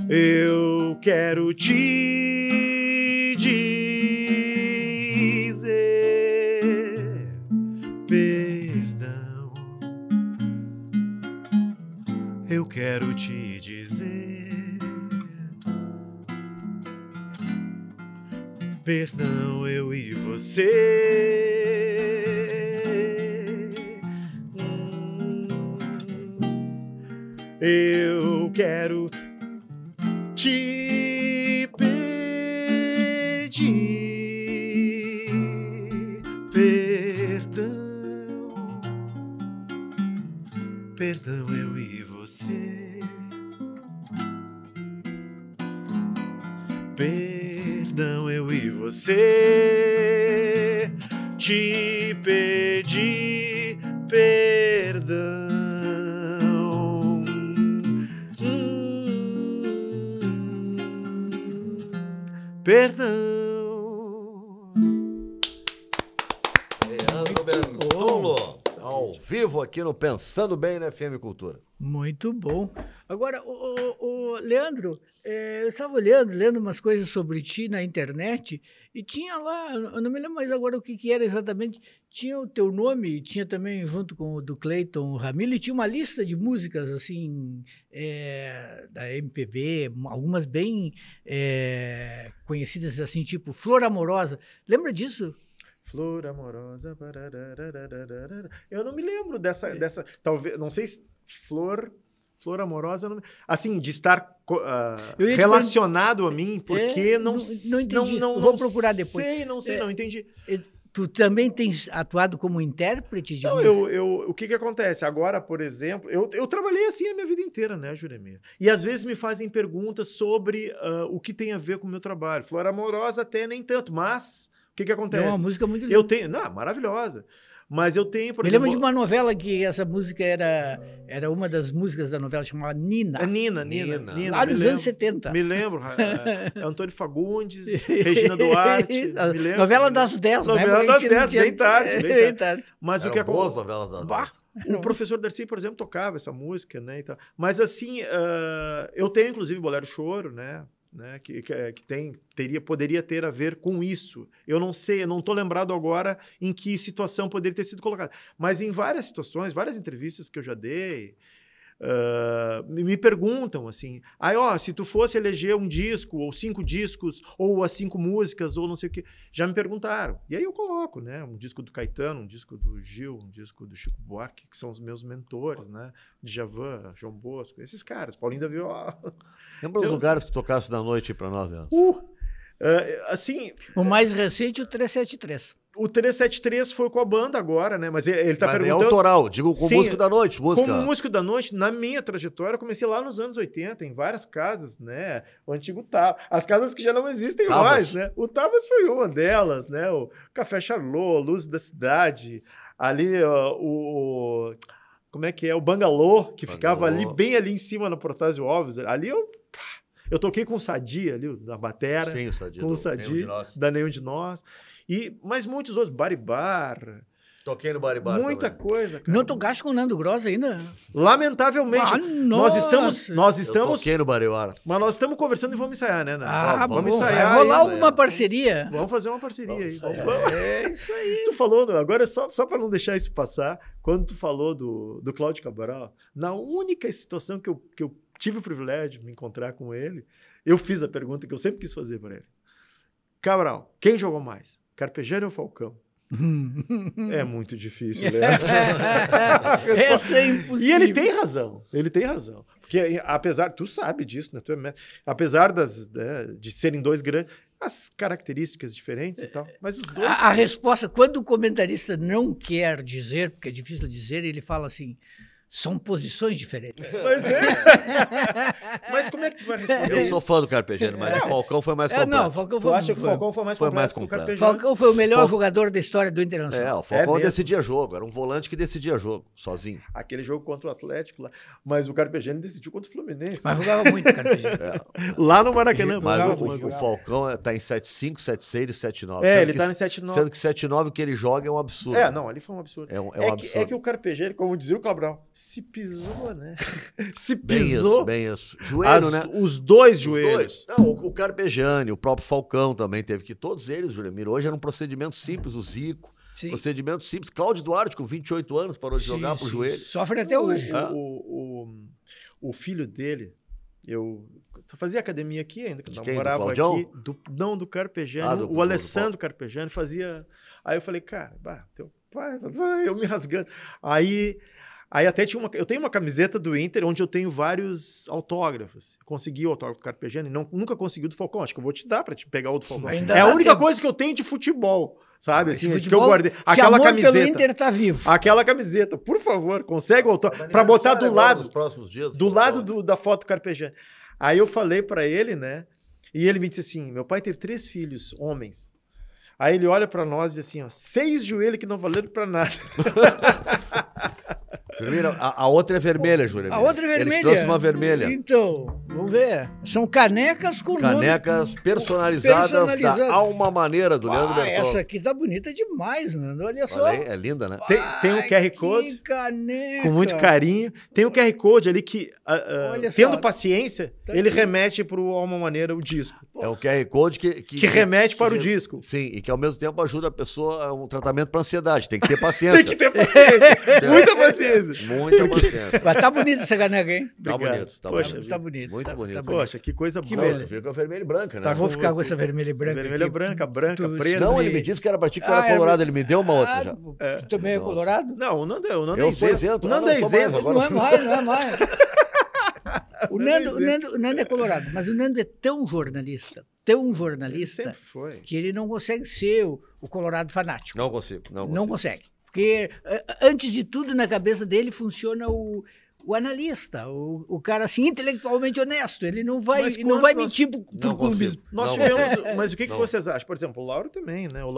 Eu quero te dizer perdão. Eu quero te dizer perdão, eu e você. Eu quero te pedir perdão, perdão, eu e você, perdão, eu e você, te pedir perdão. Perdão. Leandro Bertolo, ao vivo aqui no Pensando Bem na FM Cultura. Muito bom. Agora, Leandro, eu estava lendo umas coisas sobre ti na internet e tinha lá, eu não me lembro mais agora o que era exatamente, tinha o teu nome, tinha também junto com o do Cleiton Ramilo, e tinha uma lista de músicas assim, da MPB, algumas bem conhecidas assim, tipo Flor Amorosa. Lembra disso? Flor amorosa. Eu não me lembro dessa talvez, não sei se Flor amorosa, assim, de estar relacionado a mim, porque não entendi. Não vou procurar depois. Não entendi. Tu também tens atuado como intérprete de música? O que acontece? Agora, por exemplo, eu trabalhei assim a minha vida inteira, né, Juremir? E às vezes me fazem perguntas sobre o que tem a ver com o meu trabalho. Flor amorosa até nem tanto, mas o que acontece? É uma música muito linda. Eu tenho, maravilhosa. Mas eu tenho, por exemplo... Me lembro de uma novela que essa música era uma das músicas da novela, chamada Nina. Nina. Lá nos anos 70. Me lembro. Antônio Fagundes, Regina Duarte. Me lembro. Novela das 10, novela né? Das 10, bem tarde. Mas o que acontece? Novelas das 10. O professor Darcy, por exemplo, tocava essa música, né? Então, mas assim, eu tenho inclusive Bolero Choro, né, que poderia ter a ver com isso. Eu não sei, eu não estou lembrado agora em que situação poderia ter sido colocado. Mas em várias situações, várias entrevistas que eu já dei, me perguntam assim, se tu fosse eleger um disco, ou 5 discos, ou as 5 músicas, ou não sei o quê, já me perguntaram. E aí eu coloco, né? Um disco do Caetano, um disco do Gil, um disco do Chico Buarque, que são os meus mentores, né? Djavan, João Bosco, esses caras, Paulinho da Viola. Lembra os lugares que tocasse na noite para nós, Leandro? Assim... O mais recente, o 373. O 373 foi com a banda agora, né? Mas ele tá perguntando... É autoral, digo com músico da noite. Como músico da noite, na minha trajetória, eu comecei lá nos anos 80, em várias casas, né? O antigo Tavas. As casas que já não existem mais, né? O Tavas foi uma delas, né? O Café Charlot, Luz da Cidade, ali como é que é? O Bangalô, que ficava ali, bem ali em cima na Protásio Alves. Ali eu toquei com o Sadi ali, da batera. Sim, o Sadi. Com o Sadi, da Nenhum de Nós. Mas muitos outros, Baribar. Toquei no Baribar muita também. Coisa, cara. Não tocaste com o Nando Gross ainda? Lamentavelmente. nós estamos... Eu toquei no Baribar. Mas nós estamos conversando e vamos ensaiar, né? Vamos ensaiar. Vai rolar uma parceria. Vamos fazer uma parceria aí. É isso aí. Tu falou, agora só para não deixar isso passar, quando tu falou do Cláudio Cabral, na única situação que eu tive o privilégio de me encontrar com ele, eu fiz a pergunta que eu sempre quis fazer para ele. Cabral, quem jogou mais? Carpegiani ou Falcão? É muito difícil, Leandro. Essa é impossível. E ele tem razão. Porque apesar, tu sabe disso, né? Apesar de serem dois grandes, as características diferentes e tal, mas os dois... A resposta, quando o comentarista não quer dizer, porque é difícil dizer, ele fala assim... São posições diferentes. Mas como é que tu vai responder? Eu sou fã do Carpegiani, mas o Falcão foi mais completo. Tu acha que o Falcão foi mais completo que o Carpegiani? Falcão foi o melhor jogador da história do Internacional. O Falcão decidia jogo, era um volante que decidia jogo, sozinho. Aquele jogo contra o Atlético lá, mas o Carpegiani decidiu contra o Fluminense. Mas jogava muito o Carpegiani. Lá no Maracanã. Mas o Falcão está em 7,5, 7,6 e 7,9. Ele está em 7,9. Sendo que 7,9 que ele joga é um absurdo. Não, ali foi um absurdo. É um absurdo. É que o Carpegiani, como dizia o Cabral, se pisou, né? Se pisou. Bem isso. Joelho, né? Os dois joelhos. Não, o Carpegiani, o próprio Falcão também teve que. Todos eles, Julemiro, hoje era um procedimento simples. O Zico, procedimento simples. Cláudio Duarte, com 28 anos, parou de jogar pro joelho. Sofre até hoje. O filho dele, eu fazia academia aqui ainda, quando eu morava aqui. Do Carpegiani. O Alessandro Carpegiani fazia. Aí eu falei, cara, teu pai, eu me rasgando. Aí até eu tenho uma camiseta do Inter onde eu tenho vários autógrafos. Consegui o autógrafo do Carpegiani, nunca consegui o do Falcão. Acho que eu vou te dar para te pegar o do Falcão. É a única coisa que eu tenho de futebol, sabe? Assim, futebol, que eu guardei. Aquela camiseta. Pelo Inter tá vivo. Aquela camiseta, por favor, consegue o autógrafo para botar do lado, nos próximos dias, do lado da foto do Carpegiani. Aí eu falei para ele, né? E ele me disse assim: meu pai teve 3 filhos, homens. Aí ele olha para nós e diz assim: 6 joelhos que não valeram para nada. A outra é vermelha, Júlio. A outra é vermelha. Ele trouxe uma vermelha. Então, vamos ver. São canecas com canecas personalizadas da Alma Maneira, do Leandro Bertol. Essa aqui tá bonita demais, Nando. Olha só. Aí, é linda, né? Tem um QR Code. Que caneca. Com muito carinho. Tem um QR Code ali que, tendo paciência, ele remete para o Alma Maneira o disco. É um QR Code que remete para o disco. Sim, e que ao mesmo tempo ajuda a pessoa a um tratamento para ansiedade. Tem que ter paciência. Tem que ter paciência. Muita paciência. Muita paciência. Mas tá bonita essa caneca, hein? Tá bonito. Tá bonito. Muito bonito. Poxa, que coisa boa. Beleza. Fica com a vermelha e branca, né? Tá, vou ficar com essa vermelha e branca. Vermelha, branca, preta. Não, ele me disse que era pra ti que tu era colorado. Ele me deu uma outra já. Tu também é colorado? Não, o Nando é isento. O Nando é isento. Não é mais. O Nando é colorado, mas o Nando é tão jornalista, sempre foi, que ele não consegue ser o colorado fanático. Não consigo. Não consegue. Porque, antes de tudo, na cabeça dele funciona o analista, o cara assim, intelectualmente honesto. Ele não vai mentir pro clubismo. Nós tivemos. Mas o que vocês acham? Por exemplo, o Lauro também, né? O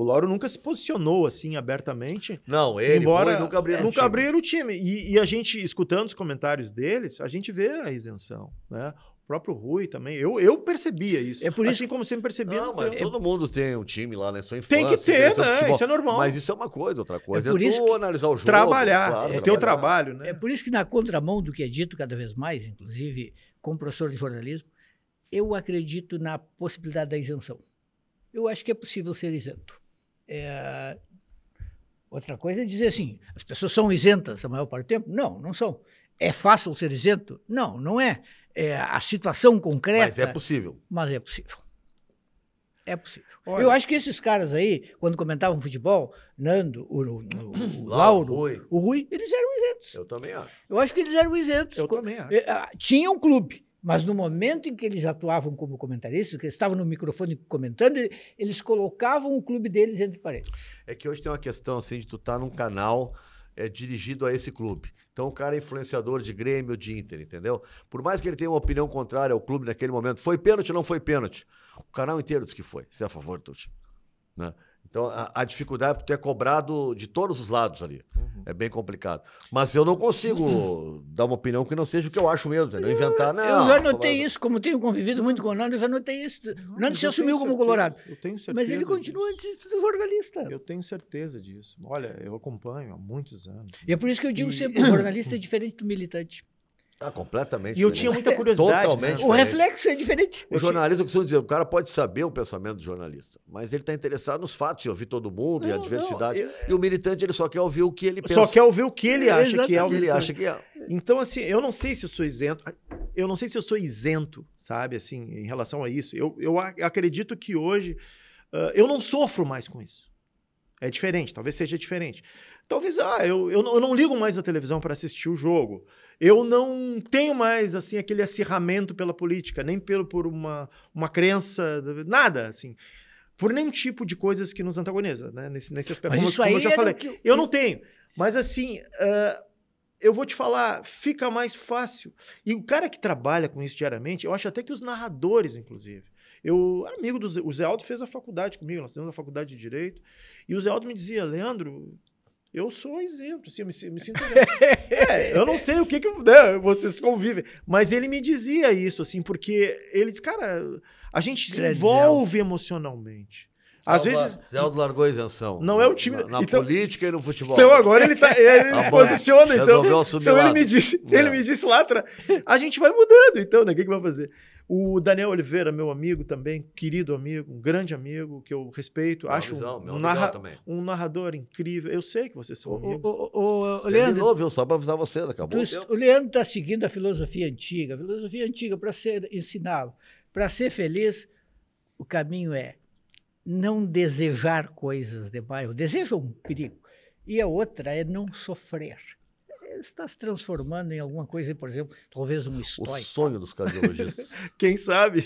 Lauro nunca se posicionou assim abertamente. Não, ele nunca abriram o time. E a gente, escutando os comentários deles, a gente vê a isenção, né? O próprio Rui também. Eu percebia isso. É por isso assim como sempre percebia. Não, mas todo mundo tem um time lá, né? Sua Tem infância, que ter, né? Isso é normal. Mas isso é uma coisa, outra coisa é por isso tu analisar o jogo. Trabalhar, o teu trabalho, né? É por isso que, na contramão do que é dito cada vez mais, inclusive como professor de jornalismo, eu acredito na possibilidade da isenção. Eu acho que é possível ser isento. Outra coisa é dizer assim, as pessoas são isentas a maior parte do tempo? Não são. É fácil ser isento? Não, não é. É a situação concreta. Mas é possível. Mas é possível. É possível. Olha, Eu acho que esses caras aí, quando comentavam futebol, Nando, o Lauro, o Rui, eles eram isentos. Eu também acho. Eu acho que eles eram isentos. Eu também acho. Tinha um clube, mas no momento em que eles atuavam como comentaristas, que eles estavam no microfone comentando, eles colocavam o clube deles entre parênteses. É que hoje tem uma questão assim de tu estar num canal dirigido a esse clube. Então o cara é influenciador de Grêmio, de Inter, entendeu? Por mais que ele tenha uma opinião contrária ao clube naquele momento, foi pênalti ou não foi pênalti? O canal inteiro diz que foi. Você é a favor, Tuti? Né? Então a dificuldade é por ter cobrado de todos os lados ali. É bem complicado. Mas eu não consigo dar uma opinião que não seja o que eu acho mesmo, entendeu? Inventar, não. Eu já notei isso, como tenho convivido muito com o Nando, eu já notei isso. Nando se assumiu como colorado. Eu tenho certeza. Mas ele continua antes de tudo jornalista. Eu tenho certeza disso. Olha, eu acompanho há muitos anos. E é por isso que eu digo sempre, o jornalista é diferente do militante. Completamente E eu diferente. tinha muita curiosidade. Totalmente né? O reflexo é diferente. O jornalista, eu costumo dizer, o cara pode saber o pensamento do jornalista, mas ele está interessado nos fatos, em ouvir todo mundo e a diversidade. E o militante, ele só quer ouvir o que ele pensa. Só quer ouvir o que ele acha que é o que ele acha que é. Então, assim, eu não sei se eu sou isento. Eu não sei se eu sou isento, sabe, assim, em relação a isso. Eu acredito que hoje eu não sofro mais com isso. É diferente, talvez seja diferente. Talvez, eu não ligo mais a televisão para assistir o jogo. Eu não tenho mais, assim, aquele acirramento pela política, nem por uma crença, nada, assim. Por nenhum tipo de coisas que nos antagoniza, né? Nesse aspecto, como eu já falei. Eu não tenho. Mas, assim, eu vou te falar, fica mais fácil. E o cara que trabalha com isso diariamente, eu acho até que os narradores, inclusive. Eu era amigo o Zé Aldo fez a faculdade comigo, nós temos a faculdade de Direito, e o Zé Aldo me dizia, Leandro, eu sou isento, assim, eu me sinto isento. Eu não sei o que né, vocês convivem, mas ele me dizia isso, assim, porque ele diz, cara, a gente se envolve emocionalmente. Às vezes. Zé Aldo largou a isenção. Não é o time. Na política e no futebol. Então agora ele se posiciona. Então ele me disse lá atrás. A gente vai mudando, então, né? O que vai fazer? O Daniel Oliveira, meu amigo também, querido amigo, um grande amigo que eu respeito. Acho um narrador incrível. Eu sei que vocês são amigos. O Leandro, de novo, só para avisar você, acabou. O Leandro está seguindo a filosofia antiga. A filosofia antiga, para ensiná-lo, para ser feliz, o caminho é não desejar coisas demais. O desejo é um perigo. E a outra é não sofrer. Está se transformando em alguma coisa, por exemplo, talvez um estoico. O sonho dos cardiologistas. Quem sabe?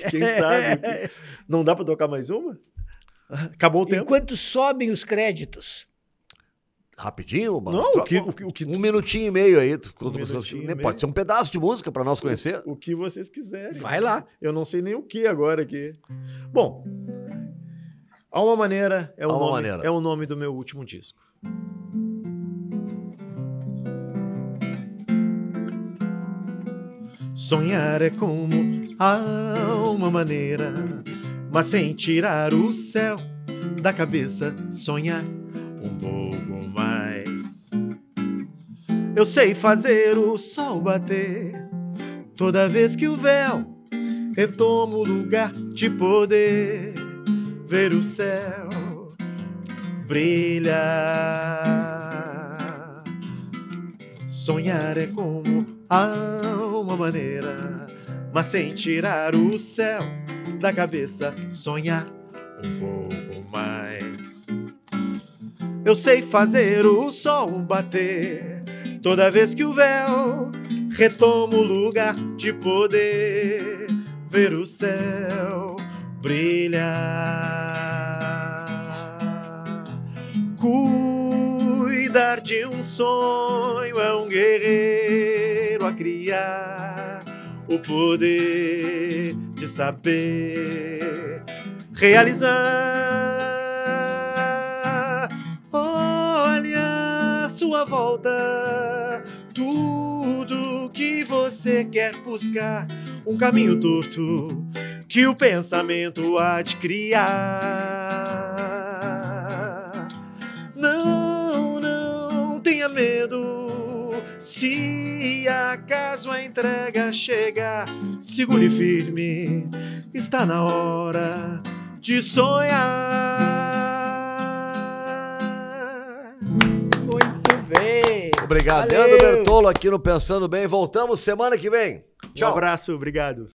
Não dá para tocar mais uma? Acabou o tempo. Enquanto sobem os créditos. Rapidinho, mano. Não, um minutinho e meio aí. Pode ser um pedaço de música para nós conhecer. O que vocês quiserem. Vai lá. Eu não sei nem o que agora aqui. Bom, Há uma maneira é o nome do meu último disco. Sonhar é como há uma maneira, mas sem tirar o céu da cabeça, sonhar um pouco mais. Eu sei fazer o sol bater toda vez que o véu retoma o lugar de poder ver o céu brilhar. Sonhar é como há uma maneira, mas sem tirar o céu da cabeça, sonhar um pouco mais. Eu sei fazer o sol bater toda vez que o véu retoma o lugar de poder ver o céu brilhar. Cuidar de um sonho é um guerreiro a criar o poder de saber realizar. Olha à sua volta, tudo que você quer buscar, um caminho torto que o pensamento há de criar. Não tenha medo, se acaso a entrega chegar, segure firme, está na hora de sonhar. Muito bem! Obrigado. Valeu. Leandro Bertolo aqui no Pensando Bem. Voltamos semana que vem. Tchau. Um abraço, obrigado.